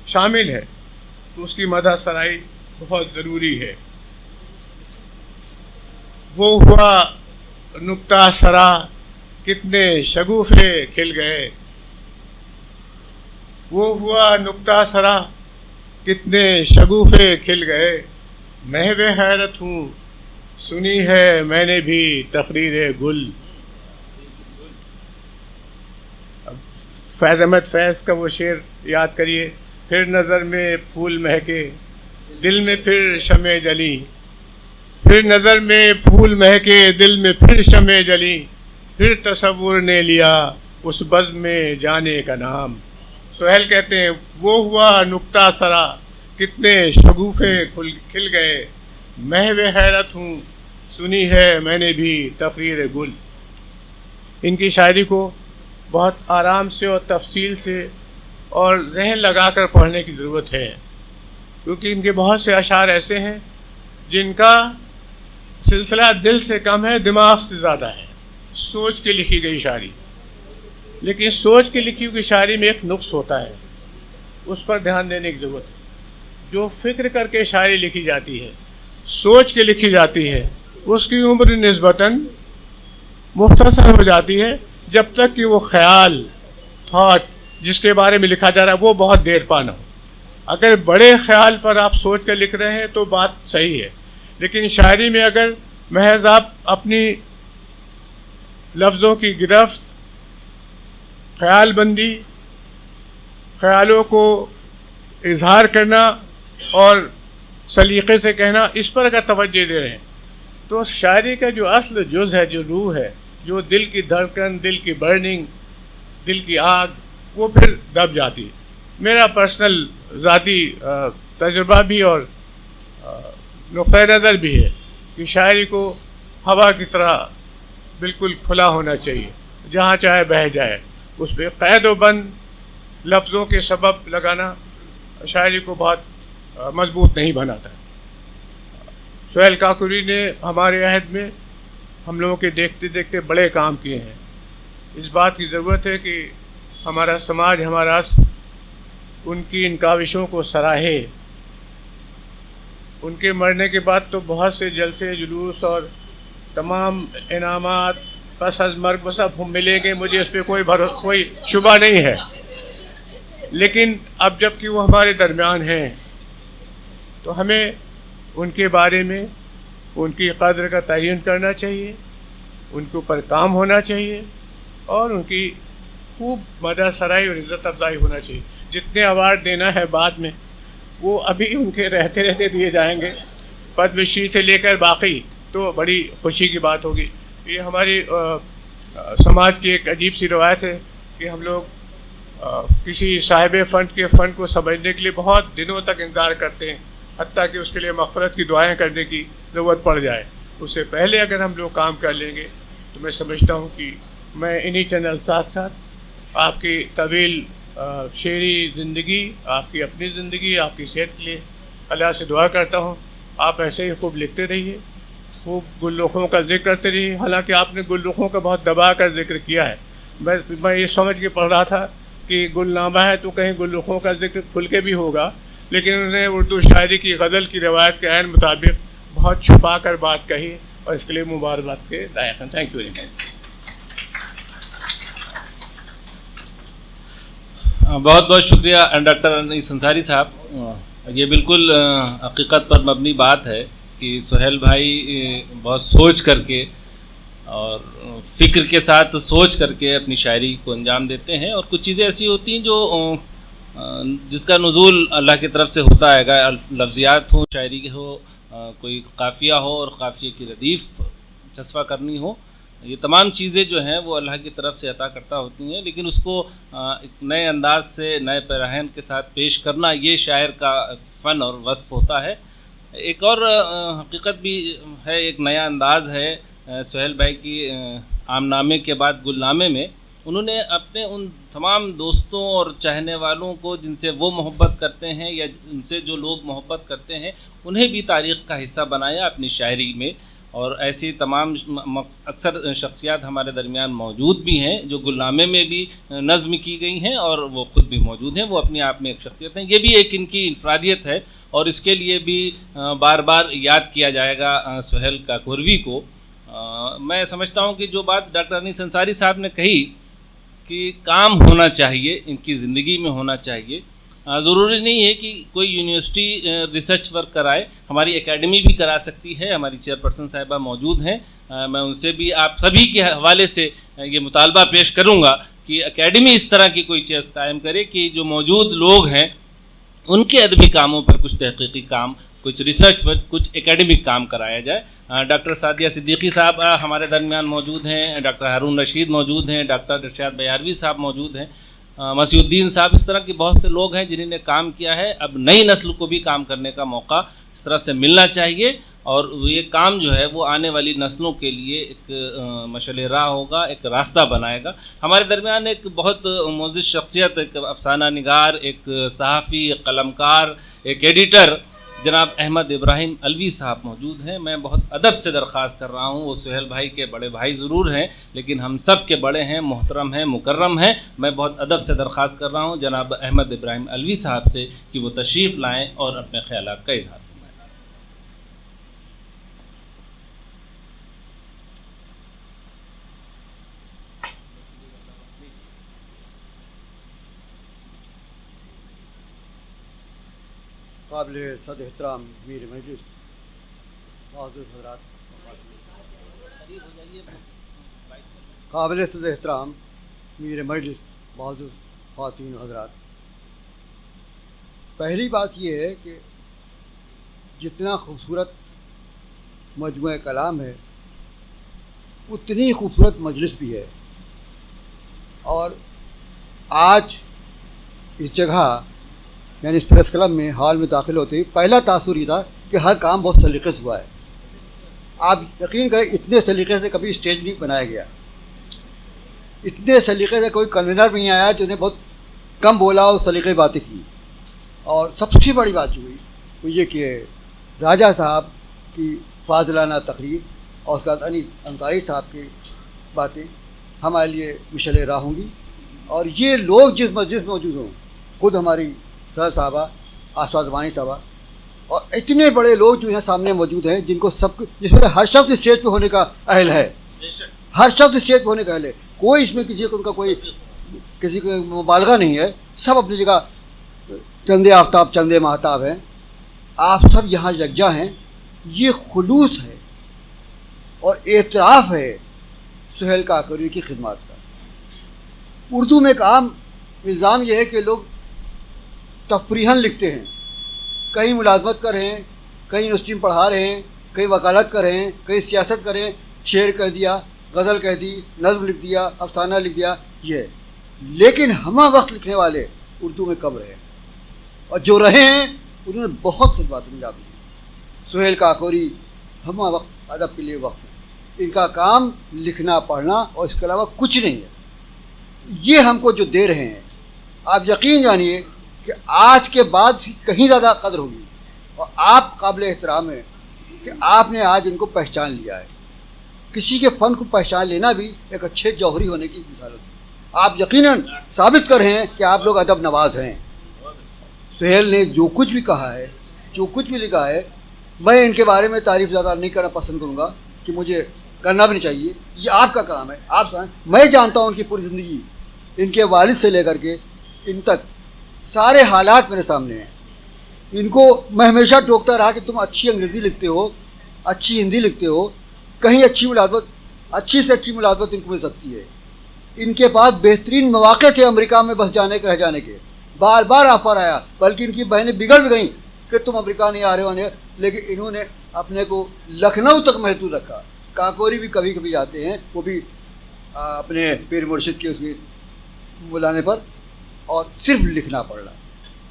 शामिल है, तो उसकी मदह सराई बहुत ज़रूरी है। वो हुआ नुक्ता सरा, कितने शगुफ़े खिल गए, वो हुआ नुक्ता सरा, कितने शगुफ़े खिल गए, महवे हैरत हूँ, सुनी है मैंने भी तकरीर गुल। फैज़ अहमद फैज़ का वो शेर याद करिए, फिर नज़र में फूल महके, दिल में फिर शमे जली, फिर नज़र में फूल महके, दिल में फिर शमे जली, फिर तसव्वुर ने लिया उस बज़्म में जाने का नाम। सुहेल कहते हैं वो हुआ नुक्ता सरा, कितने शगुफ़े खिल गए, महवे हैरत हूँ, सुनी है मैंने भी तकरीर गुल। इनकी शायरी को बहुत आराम से और तफसील से और जहन लगाकर पढ़ने की ज़रूरत है, क्योंकि इनके बहुत से अशार ऐसे हैं जिनका सिलसिला दिल से कम है, दिमाग से ज़्यादा है। सोच के लिखी गई शायरी, लेकिन सोच के लिखी हुई शायरी में एक नुक्स होता है, उस पर ध्यान देने की ज़रूरत है। जो फ़िक्र करके शायरी लिखी जाती है, सोच के लिखी जाती है, उसकी उम्र निस्बतन मुख्तसर हो जाती है, जब तक कि वो ख्याल, थॉट जिसके बारे में लिखा जा रहा है वो बहुत देर पा ना हो। अगर बड़े ख्याल पर आप सोच कर लिख रहे हैं तो बात सही है, लेकिन शायरी में अगर महज आप अपनी लफ्ज़ों की गिरफ्त, ख्यालबंदी, ख्यालों को इजहार करना और सलीक़े से कहना, इस पर अगर तवज्जो दे रहे हैं तो शायरी का जो असल जुज़ है, जो रूह है, जो दिल की धड़कन, दिल की बर्निंग, दिल की आग, वो फिर दब जाती है। मेरा पर्सनल ज़ाती तजुर्बा भी और नुक़्ता नज़र भी है कि शायरी को हवा की तरह बिल्कुल खुला होना चाहिए, जहाँ चाहे बह जाए। उस पर क़ैद व बंद लफ्ज़ों के सबब लगाना शायरी को बहुत मजबूत नहीं बनाता। सुहेल काकोरी ने हमारे अहद में हम लोगों के देखते देखते बड़े काम किए हैं। इस बात की ज़रूरत है कि हमारा समाज, हमारा उनकी इन काविशों को सराहे। उनके मरने के बाद तो बहुत से जलसे, जुलूस और तमाम इनामात पस अज़ मर्ग सब मिलेंगे, मुझे इस पर कोई शुबा नहीं है। लेकिन अब जबकि वो हमारे दरमियान हैं तो हमें उनके बारे में, उनकी कद्र का तयन करना चाहिए, उनके ऊपर काम होना चाहिए और उनकी खूब मदह सराई और इज़्ज़त अफजाई होना चाहिए। जितने अवार्ड देना है बाद में, वो अभी उनके रहते रहते दिए जाएंगे, पद्मश्री से लेकर बाकी, तो बड़ी खुशी की बात होगी। ये हमारी समाज की एक अजीब सी रवायत है कि हम लोग किसी साहिब फ़ंड के फ़ंड को समझने के लिए बहुत दिनों तक इंतज़ार करते हैं, हत्ता कि उसके लिए मग़फ़िरत की दुआएं करने की ज़रूरत पड़ जाए। उससे पहले अगर हम लोग काम कर लेंगे तो मैं समझता हूँ कि मैं इन्हीं चंद अल्फाज़ साथ आपकी तवील शेरी ज़िंदगी, आपकी अपनी ज़िंदगी, आपकी सेहत के लिए अल्लाह से दुआ करता हूँ। आप ऐसे ही खूब लिखते रहिए, खूब गुल्लुखों का जिक्र करते रहिए। हालांकि आपने गुल्लुखों का बहुत दबा कर जिक्र किया है। मैं ये समझ के पढ़ रहा था कि गुलनामा है तो कहीं गुल्लुखों का जिक्र खुल के भी होगा, लेकिन उन्होंने उर्दू शायरी की गज़ल की रवायत के ऐन मुताबिक बहुत छुपा कर बात कही और इसके लिए मुबारकबाद के लायक हैं। Thank you very much. बहुत बहुत शुक्रिया डॉक्टर अनीस अंसारी साहब। ये बिल्कुल हकीकत पर मबनी बात है कि सुहेल भाई बहुत सोच करके और फ़िक्र के साथ सोच करके अपनी शायरी को अंजाम देते हैं, और कुछ चीज़ें ऐसी होती हैं जो जिसका नुज़ूल अल्लाह की तरफ से होता है। लफ्ज़ियात हो, शायरी हो, कोई काफ़िया हो और काफ़िए की रदीफ़ चस्पा करनी हो, ये तमाम चीज़ें जो हैं वो अल्लाह की तरफ से अता करता होती हैं, लेकिन उसको एक नए अंदाज से, नए पैराहन के साथ पेश करना, ये शायर का फ़न और वस्फ़ होता है। एक और हकीकत भी है, एक नया अंदाज़ है सुहेल भाई की आमनामे के बाद गुलनामे में। उन्होंने अपने उन तमाम दोस्तों और चाहने वालों को जिनसे वो मोहब्बत करते हैं या उनसे जो लोग मोहब्बत करते हैं, उन्हें भी तारीख़ का हिस्सा बनाया अपनी शायरी में। और ऐसी तमाम अक्सर शख्सियात हमारे दरमियान मौजूद भी हैं जो गुलनामे में भी नज़्म की गई हैं और वो ख़ुद भी मौजूद हैं, वो अपने आप में एक शख्सियत हैं। ये भी एक इनकी इनफरादियत है और इसके लिए भी बार बार याद किया जाएगा सुहेल काकोरवी को। मैं समझता हूँ कि जो बात डॉक्टर अनीस अंसारी साहब ने कही कि काम होना चाहिए, इनकी ज़िंदगी में होना चाहिए। ज़रूरी नहीं है कि कोई यूनिवर्सिटी रिसर्च वर्क कराए, हमारी एकेडमी भी करा सकती है। हमारी चेयरपर्सन साहिबा मौजूद हैं, मैं उनसे भी आप सभी के हवाले से ये मुतालबा पेश करूँगा कि एकेडमी इस तरह की कोई चीज़ कायम करे कि जो मौजूद लोग हैं उनके अदबी कामों पर कुछ तहकीकी काम, कुछ रिसर्च वर्क, कुछ एकेडमिक काम कराया जाए। डॉक्टर सादिया सिद्दीकी साहब हमारे दरमियान मौजूद हैं, डॉक्टर हारून रशीद मौजूद हैं, डॉक्टर इरशाद बयारवी साहब मौजूद हैं, मसीउद्दीन साहब, इस तरह के बहुत से लोग हैं जिन्होंने काम किया है। अब नई नस्ल को भी काम करने का मौका इस तरह से मिलना चाहिए और ये काम जो है वो आने वाली नस्लों के लिए एक मशअल राह होगा, एक रास्ता बनाएगा। हमारे दरमियान एक बहुत मोअज़्ज़िज़ शख्सियत, एक अफसाना निगार, एक सहाफ़ी, एक कलमकार, एक एडिटर जनाब अहमद इब्राहिम अलवी साहब मौजूद हैं। मैं बहुत अदब से दरख्वास्त कर रहा हूँ, वो सुहेल भाई के बड़े भाई ज़रूर हैं लेकिन हम सब के बड़े हैं, मोहतरम हैं, मुकर्रम हैं। मैं बहुत अदब से दरख्वास्त कर रहा हूँ जनाब अहमद इब्राहिम अलवी साहब से कि वो तशरीफ़ लाएँ और अपने ख़यालात का इज़हार फरमाएँ। काबिल सद एहतराम मीर मजलिस माज़ूर हज़रात, काबिल सद एहतराम मीर मजलिस माज़ूर ख़वातीन हज़रात, पहली बात यह है कि जितना खूबसूरत मजमूए कलाम है उतनी खूबसूरत मजलिस भी है। और आज इस जगह यानी इस प्रेस क्लब में हॉल में दाखिल होते ही पहला तासुर ये था कि हर काम बहुत सलीक़े से हुआ है। आप यकीन करें इतने सलीक़े से कभी स्टेज नहीं बनाया गया, इतने सलीक़े से कोई कन्वीनर भी नहीं आया जिन्हें बहुत कम बोला और सलीक़े बातें की। और सबसे बड़ी बात जो हुई वो ये कि राजा साहब की फाज़िलाना तकरीर और उसके बाद अनीस अंसारी साहब की बातें हमारे लिए मिशल राह होंगी। और ये लोग जिस मस्जिद में मौजूद हों, खुद हमारी सर साहबा, आसवाद वानी साहबा और इतने बड़े लोग जो यहाँ सामने मौजूद हैं जिनको सब, जिसमें हर शख्स स्टेज पे होने का अहल है, हर शख्स स्टेज पे होने का अहल है। कोई इसमें किसी को उनका कोई किसी को मुबालगा नहीं है, सब अपनी जगह चंदे आफ्ताब चंदे महताब हैं। आप सब यहाँ यकजा हैं, ये खुलूस है और एतराफ़ है सुहेल काकोरवी की खिदमत का। उर्दू में एक आम इल्ज़ाम यह है कि लोग तफरीहन लिखते हैं, कहीं मुलाजमत कर रहे हैं, कहीं यूनिवर्सिटी में पढ़ा रहे हैं, कहीं वकालत कर रहे हैं, कहीं सियासत कर रहे हैं, शेर कह दिया, गज़ल कह दी, नज़्म लिख दिया, अफसाना लिख दिया, ये। लेकिन हमा वक्त लिखने वाले उर्दू में कब रहे और जो रहे हैं उन्होंने बहुत खिदमत अंजाम दी। सुहेल काकोरी हमा वक्त अदब के लिए वक्त, इनका काम लिखना पढ़ना और इसके अलावा कुछ नहीं है। ये हमको जो दे रहे हैं, आप यकीन जानिए कि आज के बाद कहीं ज़्यादा कदर होगी। और आप काबिल एहतराम है कि आपने आज इनको पहचान लिया है। किसी के फ़न को पहचान लेना भी एक अच्छे जौहरी होने की मिसाल है। आप यकीनन साबित कर रहे हैं कि आप लोग अदब नवाज हैं। सुहेल ने जो कुछ भी कहा है, जो कुछ भी लिखा है, मैं इनके बारे में तारीफ़ ज़्यादा नहीं करना पसंद करूँगा कि मुझे करना भी नहीं चाहिए। ये आपका काम है, आप सुनाएं। मैं जानता हूँ उनकी पूरी ज़िंदगी, इनके वालिद से लेकर के इन तक सारे हालात मेरे सामने हैं। इनको मैं हमेशा टोकता रहा कि तुम अच्छी अंग्रेज़ी लिखते हो, अच्छी हिंदी लिखते हो, कहीं अच्छी मुलाज़मत, अच्छी से अच्छी मुलाज़मत इनको मिल सकती है। इनके पास बेहतरीन मौक़े थे अमेरिका में बस जाने के, रह जाने के, बार बार ऑफर आया, बल्कि इनकी बहनें बिगड़ भी गईं कि तुम अमेरिका नहीं आ रहे हो, लेकिन इन्होंने अपने को लखनऊ तक महदूद रखा। काकोरी भी कभी कभी जाते हैं, वो भी अपने पीर मुर्शिद के उसमें बुलाने पर, और सिर्फ लिखना पड़ रहा।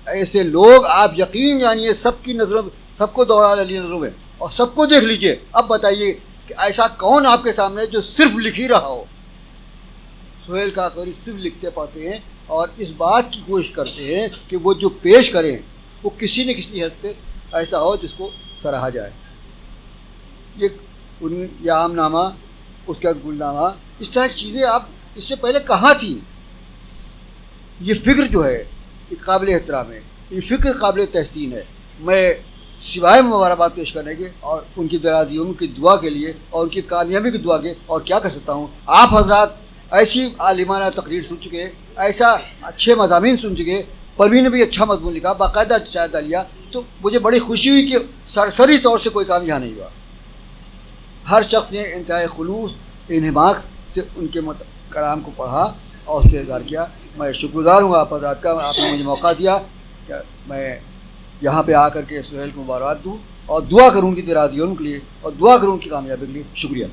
ऐसे लोग आप यकीन जानिए सबकी नज़रों, सबको दौड़ा ली नज़रों में, और सबको देख लीजिए। अब बताइए कि ऐसा कौन आपके सामने जो सिर्फ लिख ही रहा हो। सुहेल काकोरी सिर्फ लिखते पढ़ते हैं और इस बात की कोशिश करते हैं कि वो जो पेश करें वो किसी न किसी हद से ऐसा हो जिसको सराहा जाए। ये आमनामा, उसका गुलनामा, इस तरह की चीज़ें आप इससे पहले कहाँ थी। ये फ़िक्र जो है ये काबिल एहतराम है, ये फ़िक्र काबिल तहसीन है। मैं सिवाय मुबारकबाद पेश करने के और उनकी दराज़ी उम्र की दुआ के लिए और उनकी कामयाबी की दुआ के और क्या कर सकता हूँ। आप हजरात ऐसी आलिमाना तकरीर सुन चुके, ऐसा अच्छे मज़ामीन सुन चुके, परवीन ने भी अच्छा मजमून लिखा, बाकायदा शायद लिया, तो मुझे बड़ी खुशी हुई कि सरसरी तौर से कोई काम यहाँ नहीं हुआ। हर शख्स ने इंतहाई खुलूस इन्हिमाक से उनके कलाम को पढ़ा और उसके इज़हार किया। मैं शुक्रगुज़ार हूँ आप हज़रात का, आपने मुझे मौका दिया कि मैं यहाँ पे आकर के सुहेल को मुबारकबाद दूँ और दुआ करूँ उनकी दराज़ी उम्र के लिए और दुआ करूँ उनकी कामयाबी के लिए। शुक्रिया।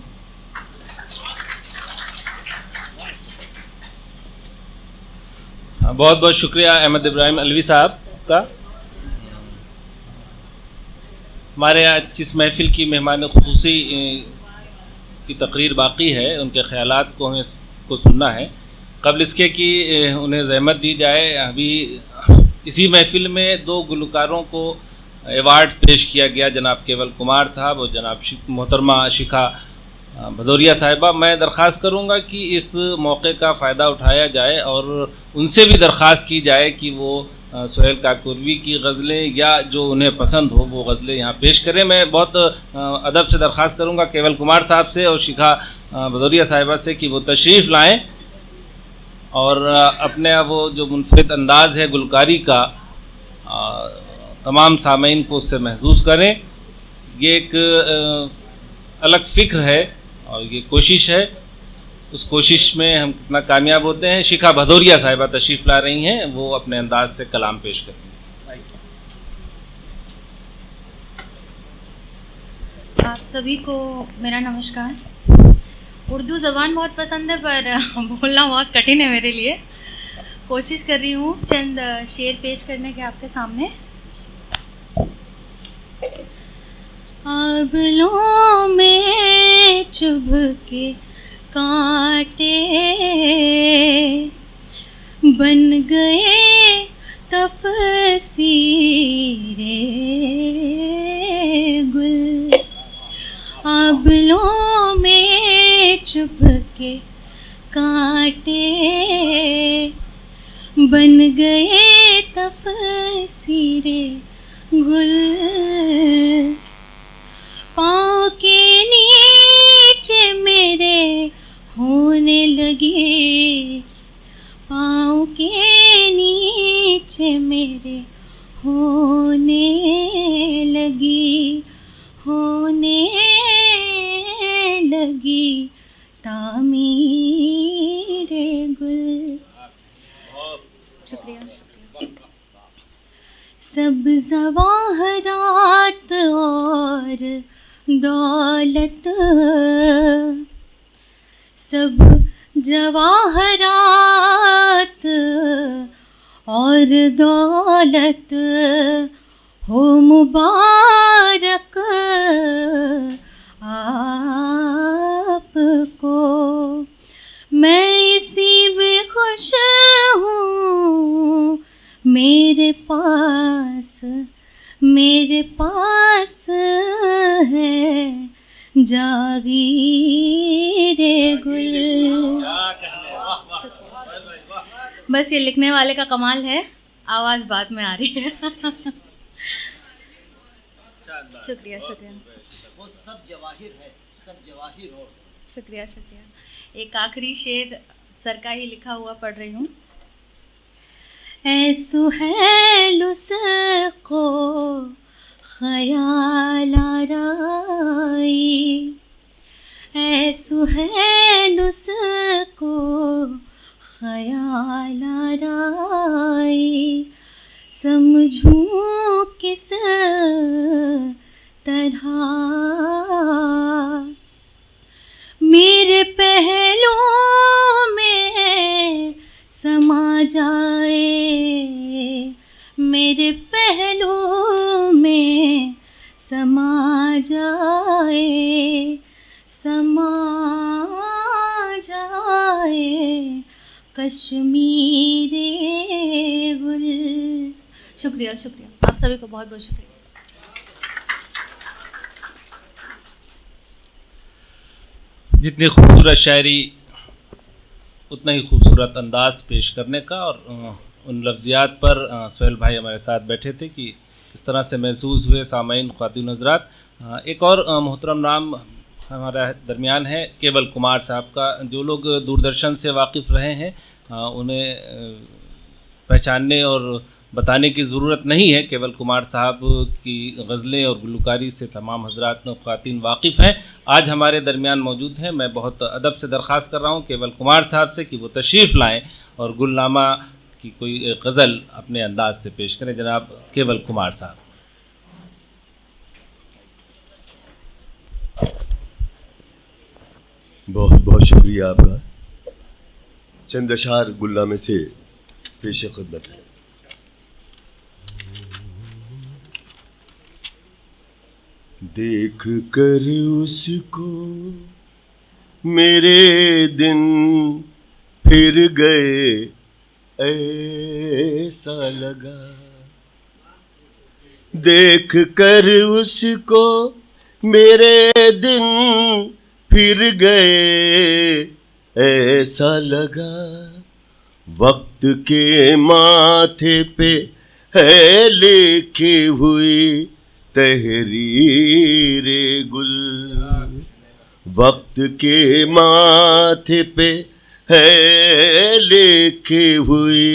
बहुत बहुत शुक्रिया अहमद इब्राहिम अलवी साहब का। हमारे आज इस महफ़िल की मेहमान खुसूसी की तकरीर बाकी है, उनके ख़यालात को हमें सुनना है। कबल इसके कि उन्हें ज़हमत दी जाए, अभी इसी महफ़िल में दो गुलकारों को एवार्ड पेश किया गया, जनाब केवल कुमार साहब और जनाब मोहतरमा शिखा भदौरिया साहिबा। मैं दरख्वास्त करूँगा कि इस मौके का फ़ायदा उठाया जाए और उनसे भी दरख्वास्त की जाए कि वो सुहेल काकोरी की गज़लें या जो उन्हें पसंद हो वो गज़लें यहाँ पेश करें। मैं बहुत अदब से दरख्वास्त करूँगा केवल कुमार साहब से और शिखा भदौरिया साहिबा से कि वो तशरीफ़ लाएँ और अपने वो जो मुनफरिद अंदाज़ है गुलकारी का तमाम सामीन को उससे महसूस करें। ये एक अलग फ़िक्र है और ये कोशिश है, उस कोशिश में हम कितना कामयाब होते हैं। शिखा भदौरिया साहिबा तशरीफ़ ला रही हैं, वो अपने अंदाज से कलाम पेश करेंगी। आप सभी को मेरा नमस्कार। उर्दू ज़बान बहुत पसंद है पर बोलना बहुत कठिन है मेरे लिए। कोशिश कर रही हूँ चंद शेर पेश करने के आपके सामने। आबलों में चुभ के कांटे बन गए तफसीरे गुल। आबलों में चुभ के कांटे बन गए तफसीरे गुल। पाँव के नीचे मेरे होने लगी, पाँव के नीचे मेरे होने लगी, होने लगी तामीरे गुल। शुक्रिया। सब ज़वाहरात और दौलत, सब जवाहरात और दौलत हो मुबारक आपको। मैं इसी में खुश हूँ, मेरे पास है जागीरे गुल। बस ये लिखने वाले का कमाल है। आवाज़ बाद में आ रही है। शुक्रिया शुक्रिया। वो सब जवाहिर है, सब जवाहिर हो। शुक्रिया शुक्रिया। एक आखिरी शेर सर का ही लिखा हुआ पढ़ रही हूँ। ऐ सुहैल उसको ख़याल आराई, ऐ सुहैल उसको ख़याल आराई, समझूं किस तरह मेरे पहलू में समा जाए, मेरे पहलू में समा जाए, समा जाए कश्मीरी गुल। शुक्रिया शुक्रिया, आप सभी को बहुत बहुत शुक्रिया। जितनी खूबसूरत शायरी उतना ही खूबसूरत अंदाज़ पेश करने का, और उन लफ्ज़ियात पर सुहेल भाई हमारे साथ बैठे थे कि इस तरह से महसूस हुए। सामाईन, ख़वातीन हज़रात, एक और मोहतरम नाम हमारा दरमियान है केवल कुमार साहब का। जो लोग दूरदर्शन से वाकिफ़ रहे हैं उन्हें पहचानने और बताने की ज़रूरत नहीं है। केवल कुमार साहब की गज़लें और गुलकारी से तमाम हज़रात ख़वातीन वाकिफ़ हैं। आज हमारे दरमियान मौजूद हैं। मैं बहुत अदब से दरख्वास्त कर रहा हूँ केवल कुमार साहब से कि वो तशरीफ़ लाएँ और गुलनामा की कोई गज़ल अपने अंदाज से पेश करें। जनाब केवल कुमार साहब। बहुत बहुत शुक्रिया आपका। चंद अशार गुलनामे से पेश खिदमत है। देख कर उसको मेरे दिन फिर गए, ऐसा लगा। देख कर उसको मेरे दिन फिर गए, ऐसा लगा। वक्त के माथे पे है लिखी हुई तहरीरे गुल। वक्त के माथे पे है लिखी हुई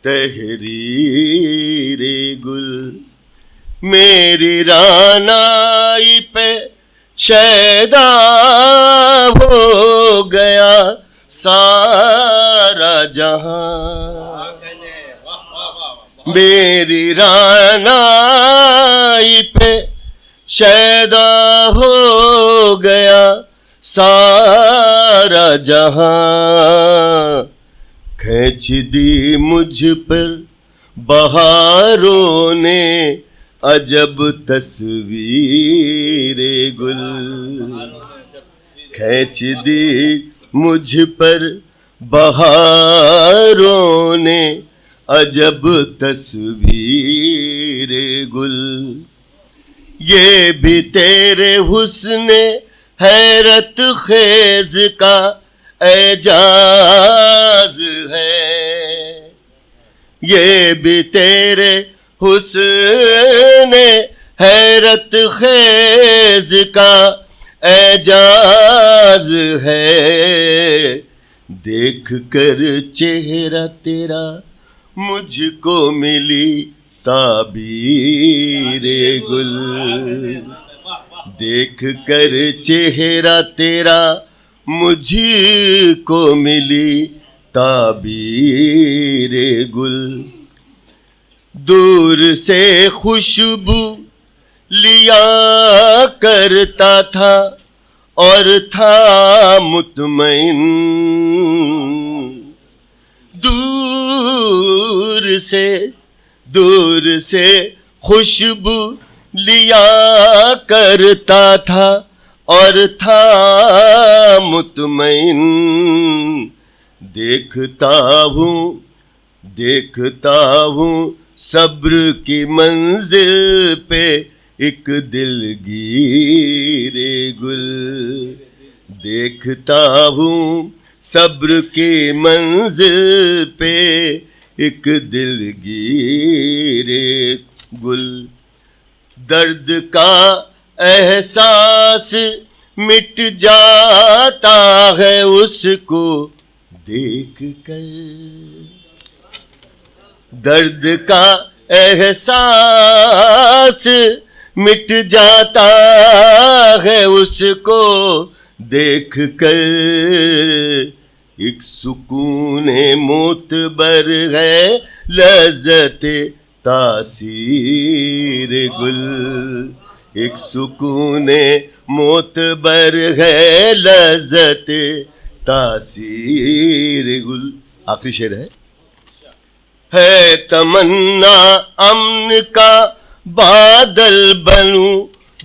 तहरीरे गुल। मेरी रानाई पे शैदा हो गया सारा जहां। मेरी रानाई पे शैदा हो गया सारा जहां। खींच दी मुझ पर बहारों ने अजब तस्वीरे गुल। खींच दी मुझ पर बहारों ने अजब तस्वीरे गुल। ये भी तेरे हुस्ने हैरत खेज का एजाज है। ये भी तेरे हुस्ने हैरत खेज का एजाज है। देख कर चेहरा तेरा मुझको मिली ताबीरे गुल। देख कर चेहरा तेरा मुझको मिली ताबीरे गुल। दूर से खुशबू लिया करता था और था मुतमईन। दूर से खुशबू लिया करता था और था मुतमईन। देखता हूँ सब्र की मंजिल पे एक दिलगीरे गुल। देखता हूँ सब्र की मंजिल पे एक दिलगीरे गुल, दर्द का एहसास मिट जाता है उसको देख कर, दर्द का एहसास मिट जाता है उसको देख कर, एक सुकून मोतबर है लज़्ज़त तासीर गुल, एक सुकून मोतबर है लज़्ज़त तासीर गुल। आखिरी शेर है तमन्ना अमन का बादल बनूं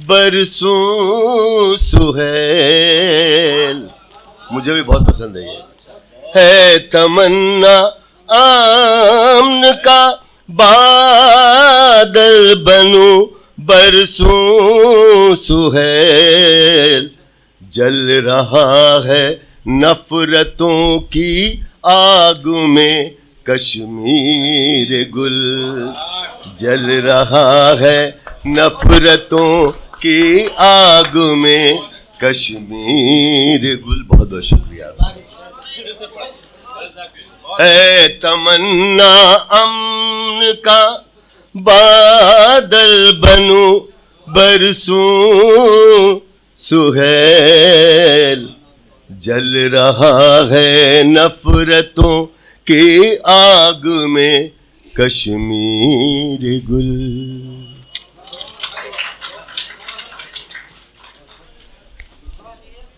बरसूं सुहेल, मुझे भी बहुत पसंद है ये, है तमन्ना अमन का बादल बनूं बरसूं सुहेल, जल रहा है नफरतों की आग में कश्मीर गुल, जल रहा है नफरतों की आग में कश्मीर गुल। बहुत बहुत शुक्रिया। है तमन्ना अमन का बादल बनूं बरसूं सुहेल, जल रहा है नफरतों की आग में कश्मीर गुल।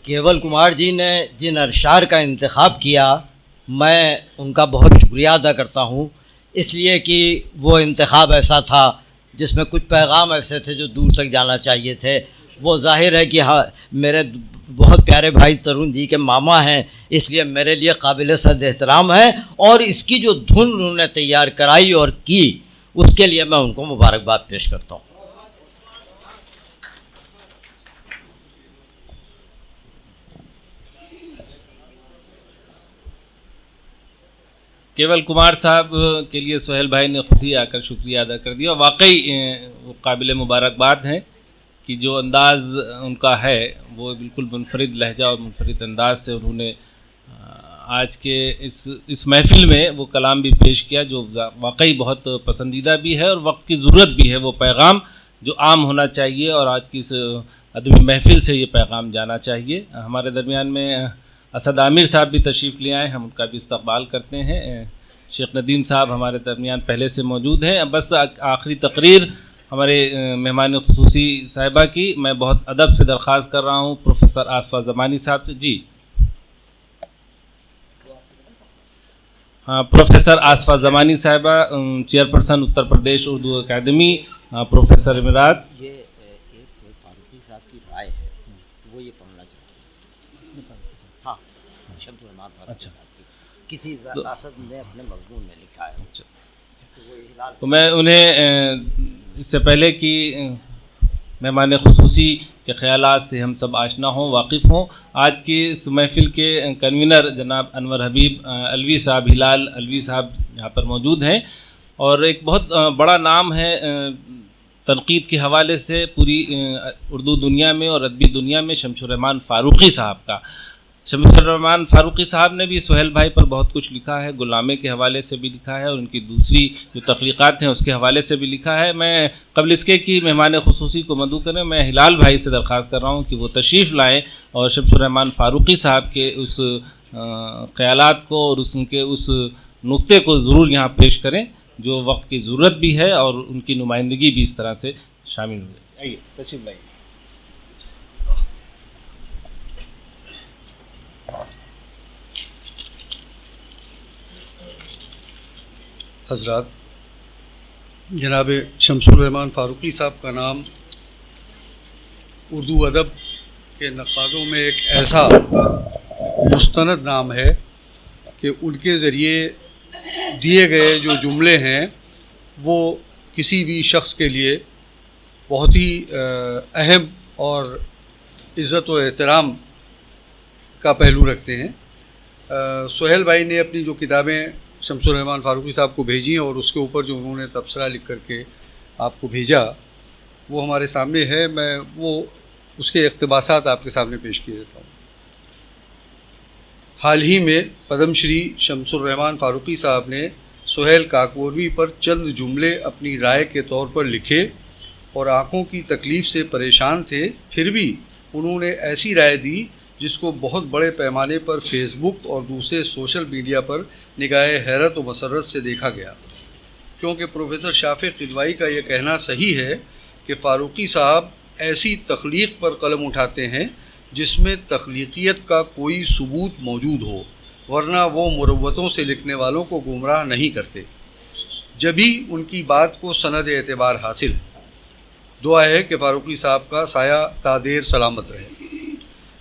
केवल कुमार जी ने जिन अशार का इंतखाब किया, मैं उनका बहुत शुक्रिया अदा करता हूँ, इसलिए कि वो इंतखाब ऐसा था जिसमें कुछ पैगाम ऐसे थे जो दूर तक जाना चाहिए थे। वो जाहिर है कि हाँ, मेरे बहुत प्यारे भाई तरुण जी के मामा हैं, इसलिए मेरे लिए काबिल सद एहतराम है, और इसकी जो धुन उन्होंने तैयार कराई और की, उसके लिए मैं उनको मुबारकबाद पेश करता हूँ। केवल कुमार साहब के लिए सोहेल भाई ने खुद ही आकर शुक्रिया अदा कर दिया। वाकई वो काबिल मुबारकबाद हैं कि जो अंदाज़ उनका है वो बिल्कुल मुनफरिद लहजा और मुनफरिद अंदाज से उन्होंने आज के इस महफ़िल में वो कलाम भी पेश किया जो वाकई बहुत पसंदीदा भी है और वक्त की ज़रूरत भी है। वो पैगाम जो आम होना चाहिए और आज की इस अदबी महफ़िल से ये पैगाम जाना चाहिए। हमारे दरमियान में असद आमिर साहब भी तशरीफ़ ले आए, हम उनका भी इस्तकबाल करते हैं। शेख नदीम साहब हमारे दरमियान पहले से मौजूद हैं। बस आखिरी तकरीर हमारे मेहमान खुसूसी साहिबा की मैं बहुत अदब से दरख्वास्त कर रहा हूँ प्रोफेसर आसफ़ा ज़मानी साहब से। जी हाँ, प्रोफेसर आसफ़ा ज़मानी साहिबा, चेयरपर्सन उत्तर प्रदेश उर्दू अकादमी, प्रोफेसर इमरात। ये एक फारूकी साहब की राय है, वो ये पढ़ना चाहते हैं। हाँ, शब्द अच्छा, किसी असद ने अपने मज़मून में लिखा है। अच्छा, तो मैं उन्हें इससे पहले कि मेहमान खुसूसी के ख़यालात से हम सब आशना हों, वाकिफ़ हों, आज की इस महफ़िल के कन्वीनर जनाब अनवर हबीब अलवी साहब, हिलाल अलवी साहब यहाँ पर मौजूद हैं और एक बहुत बड़ा नाम है तनक़ीद के हवाले से पूरी उर्दू दुनिया में और अदबी दुनिया में, शमशुर रहमान फ़ारूक़ी साहब का। शमशुर रहमान फ़ारूक़ी साहब ने भी सोहेल भाई पर बहुत कुछ लिखा है, गुलामे के हवाले से भी लिखा है और उनकी दूसरी जो तख्लीक़ात हैं उसके हवाले से भी लिखा है। मैं क़ब्ल इसके कि मेहमान खुसूसी को मदऊ करें, मैं हिलाल भाई से दरख्वास्त कर रहा हूँ कि वो तशरीफ़ लाएँ और शमशुर रहमान फ़ारूक़ी साहब के उस ख़यालात को और उनके उस नुक्ते को ज़रूर यहाँ पेश करें जो वक्त की ज़रूरत भी है और उनकी नुमाइंदगी भी इस तरह से शामिल हो। आइए तशरीफ़ लाइए। हज़रात, जनाब शमशुर रहमान फ़ारूक़ी साहब का नाम उर्दू अदब के नक़ादों में एक ऐसा मुस्तनद नाम है कि उनके ज़रिए दिए गए जो जुमले हैं वो किसी भी शख्स के लिए बहुत ही अहम और इज़्ज़त और एहतराम का पहलू रखते हैं। सोहेल भाई ने अपनी जो किताबें शमसुर रहमान फ़ारूक़ी साहब को भेजी और उसके ऊपर जो उन्होंने तबसरा लिख करके आपको भेजा वो हमारे सामने है। मैं वो उसके इक़्तिबासात आपके सामने पेश किए देता हूँ। हाल ही में पद्मश्री शमसुर रहमान फ़ारूक़ी साहब ने सुहेल काकोरवी पर चंद जुमले अपनी राय के तौर पर लिखे और आँखों की तकलीफ़ से परेशान थे, फिर भी उन्होंने ऐसी राय दी जिसको बहुत बड़े पैमाने पर फेसबुक और दूसरे सोशल मीडिया पर निगाहे हैरत व मसरत से देखा गया। क्योंकि प्रोफेसर शाफिक किदवाई का यह कहना सही है कि फ़ारूक़ी साहब ऐसी तख्लीक़ पर कलम उठाते हैं जिसमें तख्लीक़ियत का कोई सबूत मौजूद हो, वरना वो मुरव्वतों से लिखने वालों को गुमराह नहीं करते, जभी उनकी बात को सनद एतबार हासिल है। दुआ है कि फ़ारूक़ी साहब का साया तादेर सलामत रहे।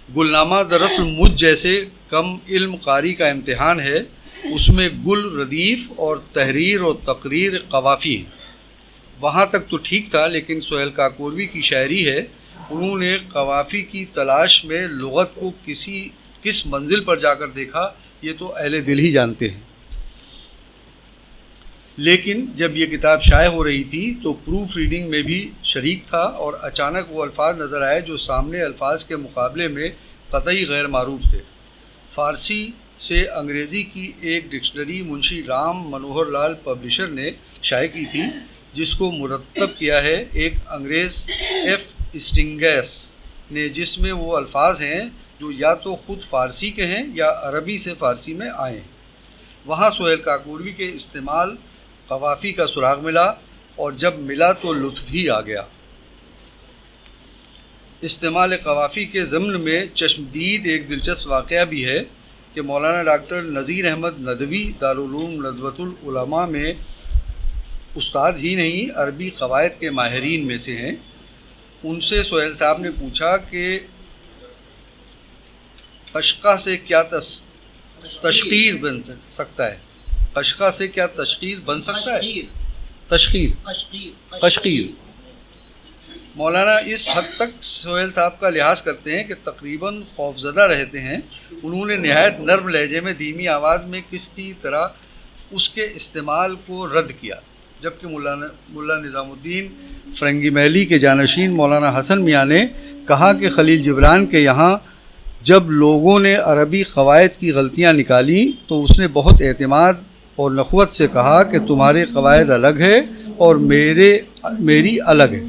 गुलनामा दरअसल मुझ जैसे कम इल्म कारी का इम्तिहान है, उसमें गुल रदीफ़ और तहरीर और तकरीर कवाफ़ी है। वहाँ तक तो ठीक था, लेकिन सुहेल काकोरवी की शायरी है, उन्होंने कवाफ़ी की तलाश में लुग़त को किस मंजिल पर जाकर देखा ये तो अहले दिल ही जानते हैं। लेकिन जब ये किताब शाये हो रही थी तो प्रूफ रीडिंग में भी शरीक था और अचानक वो अल्फाज नज़र आए जो सामने अल्फाज के मुकाबले में कतई गैर मारूफ थे। फ़ारसी से अंग्रेज़ी की एक डिक्शनरी मुंशी राम मनोहर लाल पब्लिशर ने शाये की थी, जिसको मुरतब किया है एक अंग्रेज़ एफ स्टिंगस ने, जिसमें वो अल्फाज हैं जो या तो ख़ुद फ़ारसी के हैं या अरबी से फ़ारसी में आए हैं। वहाँ सुहेल काकोरवी के इस्तेमाल कवाफ़ी का सुराग मिला और जब मिला तो लुत्फ़ ही आ गया। इस्तेमाल कवाफ़ी के ज़म्न में चश्मदीद एक दिलचस्प वाक़या भी है कि मौलाना डॉक्टर नज़ीर अहमद नदवी दारुल उलूम नदवतुल उलमा में उस्ताद ही नहीं अरबी क़वायद के माहिरीन में से हैं। उनसे सुहेल साहब ने पूछा कि कशका से क्या तशकीर बन सकता है, कशका से क्या तशकीर बन सकता है? तशकीर। मौलाना इस हद तक सुहेल साहब का लिहाज करते हैं कि तकरीबन खौफजदा रहते हैं। उन्होंने नहायत नर्म लहजे में धीमी आवाज़ में किसी तरह उसके इस्तेमाल को रद्द किया, जबकि मुल्ला निज़ामुद्दीन फ़रंगी महली के जानशीन मौलाना हसन मियाँ ने कहा कि खलील जिब्रान के यहाँ जब लोगों ने अरबी क़वायद की गलतियाँ निकाली तो उसने बहुत एतमाद और नख़वत से कहा कि तुम्हारे क़वायद अलग है और मेरी अलग है।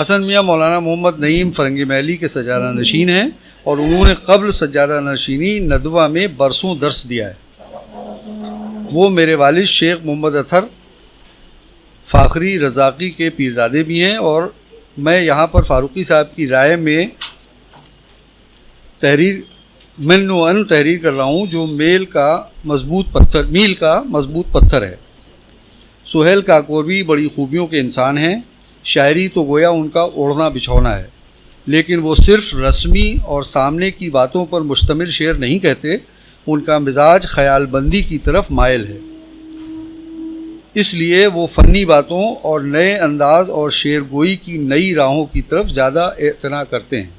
हसन मियाँ मौलाना मोहम्मद नईम फ़रंगी महली के सज्जादा नशीन हैं और उन्होंने क़ब्ल सज्जादा नशीनी नदवा में बरसों दर्स दिया है। वो मेरे वालिद शेख मोहम्मद अतहर फ़ाखरी रज़ाक़ी के पीरज़ादे भी हैं और मैं यहाँ पर फ़ारूक़ी साहब की राय में तहरीर कर रहा हूँ जो मील का मज़बूत पत्थर है। सुहेल काकोरवी बड़ी खूबियों के इंसान हैं। शायरी तो गोया उनका ओढ़ना बिछौना है, लेकिन वो सिर्फ़ रस्मी और सामने की बातों पर मुश्तमिल शेर नहीं कहते, उनका मिजाज ख़यालबंदी की तरफ मायल है। इसलिए वो फ़नी बातों और नए अंदाज़ और शेरगोई की नई राहों की तरफ ज़्यादा एतना करते हैं।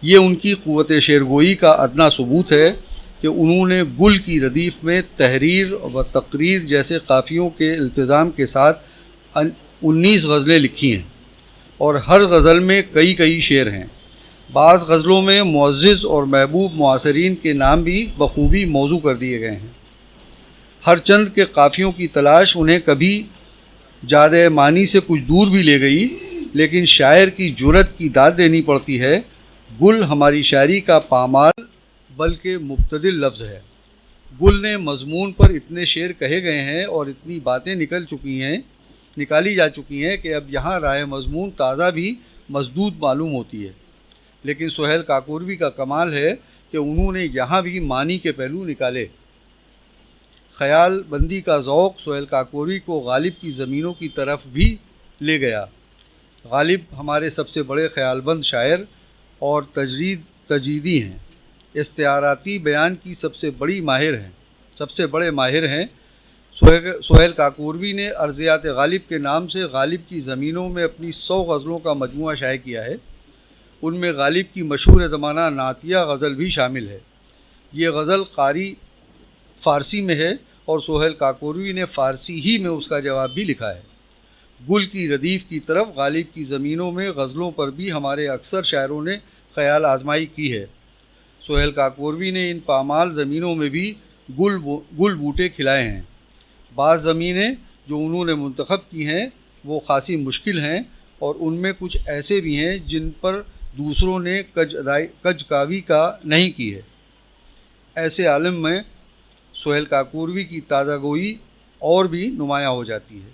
ये उनकी क़ुव्वत शेरगोई का अदना सबूत है कि उन्होंने गुल की रदीफ़ में तहरीर व तकरीर जैसे काफ़ियों के इल्तिज़ाम के साथ 19 गज़लें लिखी हैं और हर गज़ल में कई शेर हैं। बाज़ गज़लों में मुअज़्ज़िज़ और महबूब मुआसरीन के नाम भी बखूबी मौजू कर दिए गए हैं। हर चंद के काफ़ियों की तलाश उन्हें कभी जादे मानी से कुछ दूर भी ले गई, लेकिन शायर की जुर्रत की दाद देनी पड़ती है। गुल हमारी शायरी का पामाल बल्कि मुब्तदिल लफ्ज़ है। गुल ने मज़मून पर इतने शेर कहे गए हैं और इतनी बातें निकाली जा चुकी हैं कि अब यहाँ राय मज़मून ताज़ा भी मज़दूद मालूम होती है। लेकिन सुहेल काकोरवी का कमाल है कि उन्होंने यहाँ भी मानी के पहलू निकाले। ख़याल बंदी का ज़ौक़ सुहेल काकोरवी को गालिब की ज़मीनों की तरफ भी ले गया। गालिब हमारे सबसे बड़े ख़यालबंद शायर और तजरीदी हैं, इस्तिआराती बयान की सबसे बड़े माहिर हैं। सुहेल काकोरवी ने अर्ज़ियात गालिब के नाम से गालिब की ज़मीनों में अपनी 100 गज़लों का मजमुआ शाये किया है। उनमें गालिब की मशहूर ज़माना नातिया गज़ल भी शामिल है। ये गज़ल क़ारी फ़ारसी में है और सोहेल काकोरवी ने फ़ारसी ही में उसका जवाब भी लिखा है। गुल की रदीफ़ की तरफ गालिब की ज़मीनों में गज़लों पर भी हमारे अक्सर शायरों ने ख़याल आजमाई की है। सोहेल काकोरवी ने इन पामाल ज़मीनों में भी गुल बूटे खिलाए हैं। बाज़ ज़मीनें जो उन्होंने मुंतखब की हैं वो खासी मुश्किल हैं और उनमें कुछ ऐसे भी हैं जिन पर दूसरों ने कजकावी का नहीं की है। ऐसे आलम में सोहेल काकोरवी की ताज़ागोई और भी नुमायाँ हो जाती है।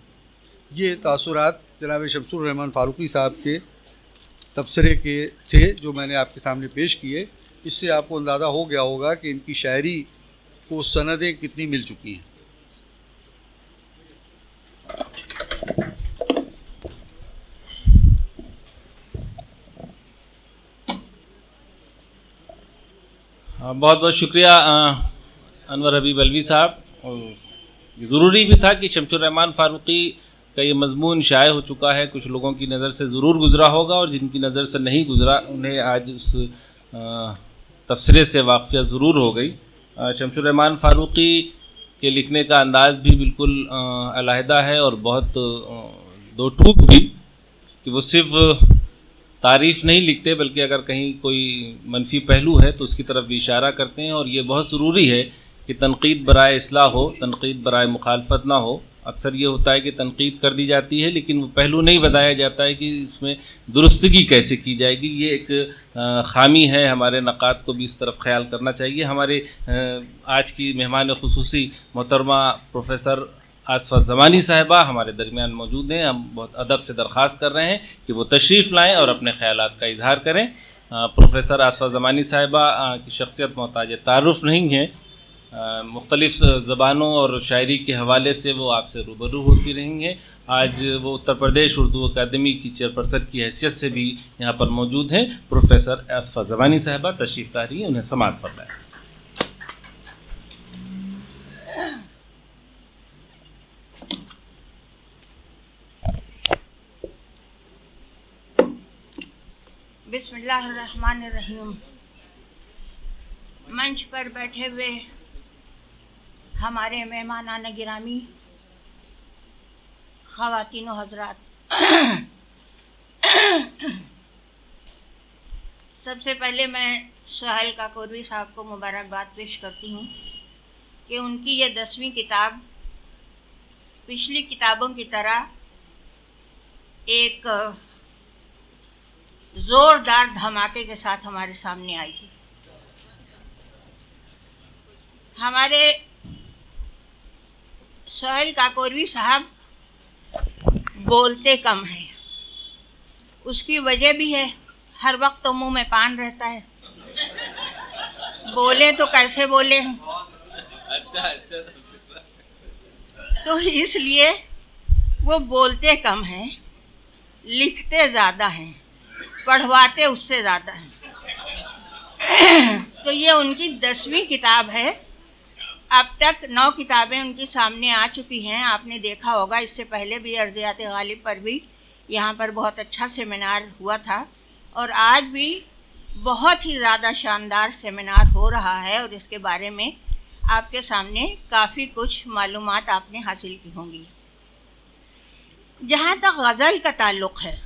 ये तासुरात जनाब शमसुर रहमान फ़ारूक़ी साहब के तबसरे के थे जो मैंने आपके सामने पेश किए। इससे आपको अंदाज़ा हो गया होगा कि इनकी शायरी को सनदें कितनी मिल चुकी हैं। बहुत बहुत शुक्रिया अनवर हबीब अलवी साहब। ज़रूरी भी था कि शमसुर रहमान फ़ारूक़ी का ये मज़मून शाये हो चुका है, कुछ लोगों की नज़र से ज़रूर गुज़रा होगा और जिनकी नज़र से नहीं गुज़रा उन्हें आज उस तफसरे से वाक़फ़ियत ज़रूर हो गई। शमसुर रहमान फ़ारूक़ी के लिखने का अंदाज़ भी बिल्कुल अलहदा है और बहुत दो टूक भी कि वो सिर्फ़ तारीफ़ नहीं लिखते बल्कि अगर कहीं कोई मनफी पहलू है तो उसकी तरफ भी इशारा करते हैं। और ये बहुत ज़रूरी है कि तनक़ीद बराए इस्लाह हो, तनक़ीद बराए मुखालफत ना हो। अक्सर ये होता है कि तनक़ीद कर दी जाती है लेकिन वो पहलू नहीं बताया जाता है कि इसमें दुरुस्तगी कैसे की जाएगी। ये एक ख़ामी है, हमारे नक़ाद को भी इस तरफ ख्याल करना चाहिए। हमारे आज की मेहमान ख़ुसूसी मोहतरमा प्रोफेसर आसफ़ा ज़मानी साहिबा हमारे दरमियान मौजूद हैं। हम बहुत अदब से दरख्वास्त कर रहे हैं कि वो तशरीफ़ लाएँ और अपने ख़यालात का इजहार करें। प्रोफेसर आसफ़ा ज़मानी साहिबा की शख्सियत मोहताज तारुफ़ नहीं है। मुख्तलिफ़ ज़बानों और शायरी के हवाले से वो आपसे रूबरू होती रही हैं। आज वो उत्तर प्रदेश उर्दू अकादमी की चेयरपर्सन की हैसियत से भी यहाँ पर मौजूद हैं। प्रोफेसर आसफ़ा ज़मानी साहिबा तशरीफ़ ला रही हैं, उन्हें समाअत फरमाएं। बिस्मिल्लाहिर्रहमानिर्रहीम। मंच पर बैठे हुए हमारे मेहमानान गिरामी, ख़वातीन व हज़रात, सबसे पहले मैं सोहेल काकोरवी साहब को मुबारकबाद पेश करती हूँ कि उनकी ये 10वीं किताब पिछली किताबों की तरह एक ज़ोरदार धमाके के साथ हमारे सामने आई है। हमारे सोहेल काकोरवी साहब बोलते कम हैं, उसकी वजह भी है, हर वक्त तो मुंह में पान रहता है, बोले तो कैसे बोले हैं। तो इसलिए वो बोलते कम हैं, लिखते ज़्यादा हैं, पढ़वाते उससे ज़्यादा हैं। तो ये उनकी 10वीं किताब है। अब तक 9 किताबें उनके सामने आ चुकी हैं। आपने देखा होगा इससे पहले भी अर्ज़ियात गालिब पर भी यहाँ पर बहुत अच्छा सेमिनार हुआ था और आज भी बहुत ही ज़्यादा शानदार सेमिनार हो रहा है और इसके बारे में आपके सामने काफ़ी कुछ मालूमात आपने हासिल की होंगी। जहाँ तक गज़ल का ताल्लुक़ है,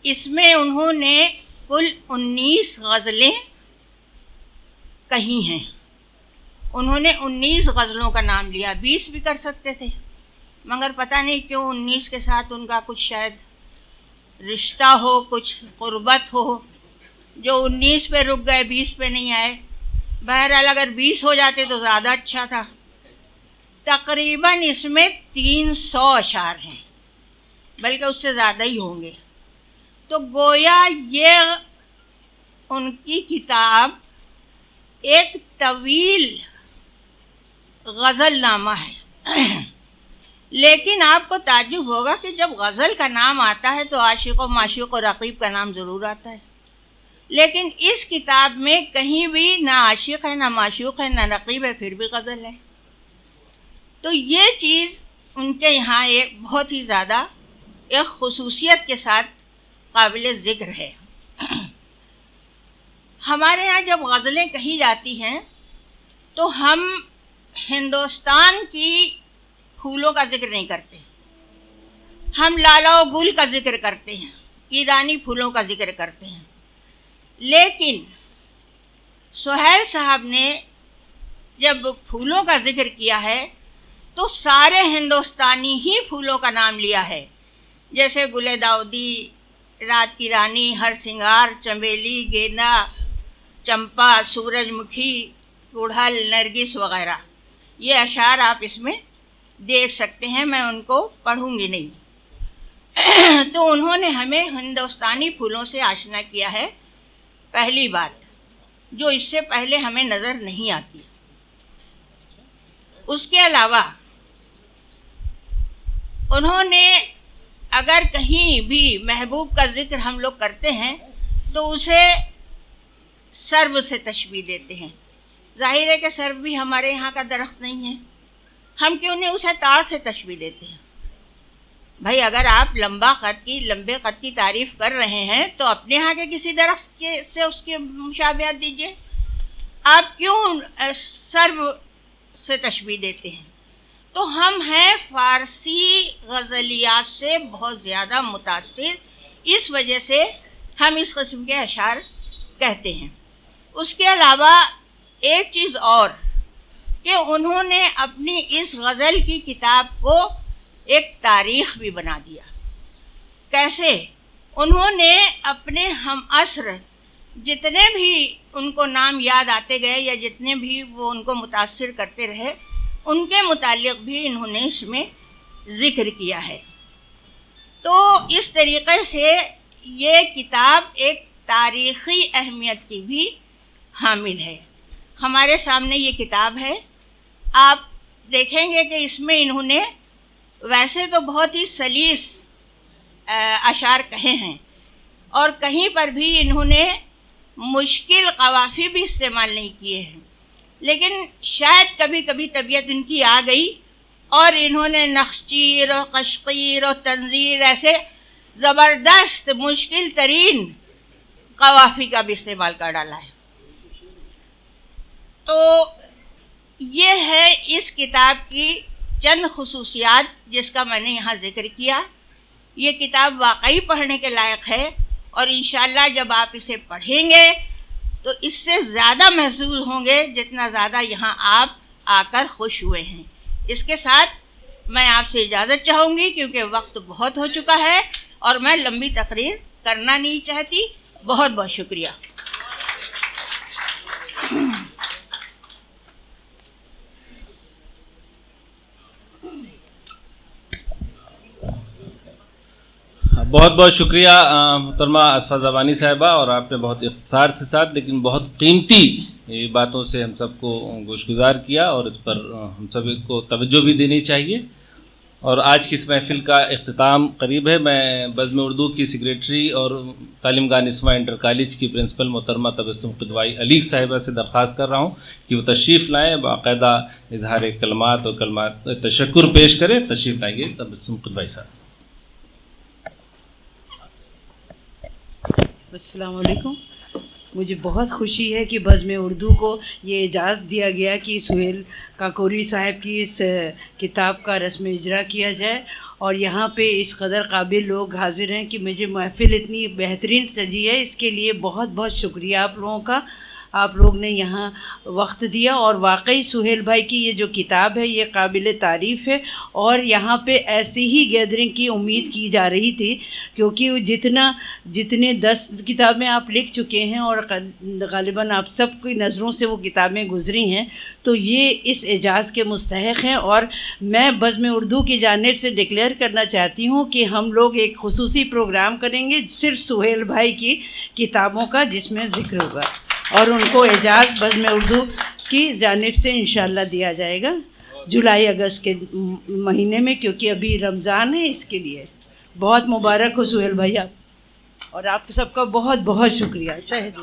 इसमें उन्होंने कुल 19 गज़लें कही हैं। उन्होंने 19 गज़लों का नाम लिया, 20 भी कर सकते थे मगर पता नहीं क्यों 19 के साथ उनका कुछ शायद रिश्ता हो, कुछ क़ुर्बत हो, जो 19 पे रुक गए, 20 पे नहीं आए। बहरहाल अगर 20 हो जाते तो ज़्यादा अच्छा था। तकरीबन इसमें 300 अशार हैं, बल्कि उससे ज़्यादा ही होंगे। तो गोया ये उनकी किताब एक तवील गज़लनामा है। लेकिन आपको ताज्जुब होगा कि जब गज़ल का नाम आता है तो आशिक़ व माशूक़ और रक़ीब का नाम ज़रूर आता है, लेकिन इस किताब में कहीं भी ना आशिक़ है, ना माशूक़ है, ना रक़ीब है, फिर भी गज़ल है। तो ये चीज़ उनके यहाँ एक बहुत ही ज़्यादा एक ख़ुसूसियत के साथ काबिल ज़िक्र है। हमारे यहाँ जब गज़लें कही जाती हैं तो हम हिंदुस्तान की फूलों का जिक्र नहीं करते, हम लालाओ गुल का जिक्र करते हैं, ईरानी फूलों का जिक्र करते हैं। लेकिन सुहेल साहब ने जब फूलों का जिक्र किया है तो सारे हिंदुस्तानी ही फूलों का नाम लिया है, जैसे गुले दाऊदी, रात की रानी, हरसिंगार, चमेली, गेंदा, चंपा, सूरजमुखी, गुड़हल, नरगिस वगैरह। ये अशार आप इसमें देख सकते हैं, मैं उनको पढ़ूंगी नहीं। तो उन्होंने हमें हिंदुस्तानी फूलों से आशना किया है, पहली बात जो इससे पहले हमें नज़र नहीं आती। उसके अलावा उन्होंने अगर कहीं भी महबूब का जिक्र हम लोग करते हैं तो उसे सर्व से तशबीह देते हैं। जाहिर है कि सर्व भी हमारे यहाँ का दरख्त नहीं है, हम क्यों नहीं उसे ताड़ से तशबीह देते हैं। भाई अगर आप लंबे कद की तारीफ़ कर रहे हैं तो अपने यहाँ के किसी दरख्त के से उसके मुशाबिहत दीजिए, आप क्यों सर्व से तशबीह देते हैं। तो हम हैं फ़ारसी गज़लियात से बहुत ज़्यादा मुतासिर, इस वजह से हम इस किस्म के अशार कहते हैं। उसके अलावा एक चीज़ और कि उन्होंने अपनी इस गज़ल की किताब को एक तारीख़ भी बना दिया। कैसे? उन्होंने अपने हम असर जितने भी उनको नाम याद आते गए या जितने भी वो उनको मुतासिर करते रहे, उनके मुतालिक भी इन्होंने इसमें ज़िक्र किया है। तो इस तरीक़े से ये किताब एक तारीख़ी अहमियत की भी हामिल है। हमारे सामने ये किताब है, आप देखेंगे कि इसमें इन्होंने वैसे तो बहुत ही सलीस अशार कहे हैं और कहीं पर भी इन्होंने मुश्किल कवाफी भी इस्तेमाल नहीं किए हैं, लेकिन शायद कभी कभी तबीयत इनकी आ गई और इन्होंने नख्शीर और कश्कीर और तंजीर ऐसे ज़बरदस्त मुश्किल तरीन कवाफी का भी इस्तेमाल कर डाला है। तो ये है इस किताब की चंद खुसूसियात जिसका मैंने यहाँ ज़िक्र किया। ये किताब वाकई पढ़ने के लायक है और इंशाअल्लाह जब आप इसे पढ़ेंगे तो इससे ज़्यादा महसूस होंगे जितना ज़्यादा यहाँ आप आकर खुश हुए हैं। इसके साथ मैं आपसे इजाज़त चाहूँगी क्योंकि वक्त बहुत हो चुका है और मैं लंबी तकरीर करना नहीं चाहती। बहुत बहुत शुक्रिया। बहुत बहुत शुक्रिया मोहतरमा असफ़ा ज़बानी साहिबा, और आपने बहुत इख्तिसार से साथ लेकिन बहुत कीमती बातों से हम सबको गोशगुजार किया और इस पर हम सभी को तवज्जो भी देनी चाहिए। और आज की इस महफ़िल का इख्तिताम करीब है। मैं बज़्म उर्दू की सेक्रेटरी और तालीमगाह निस्वा इंटर कॉलेज की प्रिंसिपल मोहतरमा तबस्सुम क़िदवाई अलीग साहिबा से दरख्वास्त कर रहा हूँ कि वो तशरीफ़ लाएँ, बाकायदा इज़हार कलमात और कलमात तशक्कुर पेश करें। तशरीफ़ लाएँगे तबस्सुम क़िदवाई साहब। अस्सलाम वालेकुम। मुझे बहुत खुशी है कि बज़्म उर्दू को ये इजाज़त दिया गया कि सुहेल काकोरी साहब की इस किताब का रस्म इजरा किया जाए और यहाँ पे इस कदर काबिल लोग हाज़िर हैं कि मुझे महफ़िल इतनी बेहतरीन सजी है। इसके लिए बहुत बहुत शुक्रिया आप लोगों का। आप लोग ने यहाँ वक्त दिया और वाकई सुहेल भाई की ये जो किताब है ये काबिल तारीफ़ है और यहाँ पे ऐसी ही गैदरिंग की उम्मीद की जा रही थी क्योंकि जितने 10 किताबें आप लिख चुके हैं और गालिबन आप सबकी नज़रों से वो किताबें गुज़री हैं, तो ये इस एजाज़ के मुस्तहक़ हैं। और मैं बज़्म उर्दू की जानिब से डिक्लेयर करना चाहती हूँ कि हम लोग एक खुसूसी प्रोग्राम करेंगे सिर्फ सुहेल भाई की किताबों का जिसमें ज़िक्र होगा और उनको एजाज़ बज़्म उर्दू की जानिब से इंशाअल्लाह दिया जाएगा जुलाई अगस्त के महीने में, क्योंकि अभी रमज़ान है। इसके लिए बहुत मुबारक हो सुहेल भाई आप, और आप सबका बहुत बहुत शुक्रिया।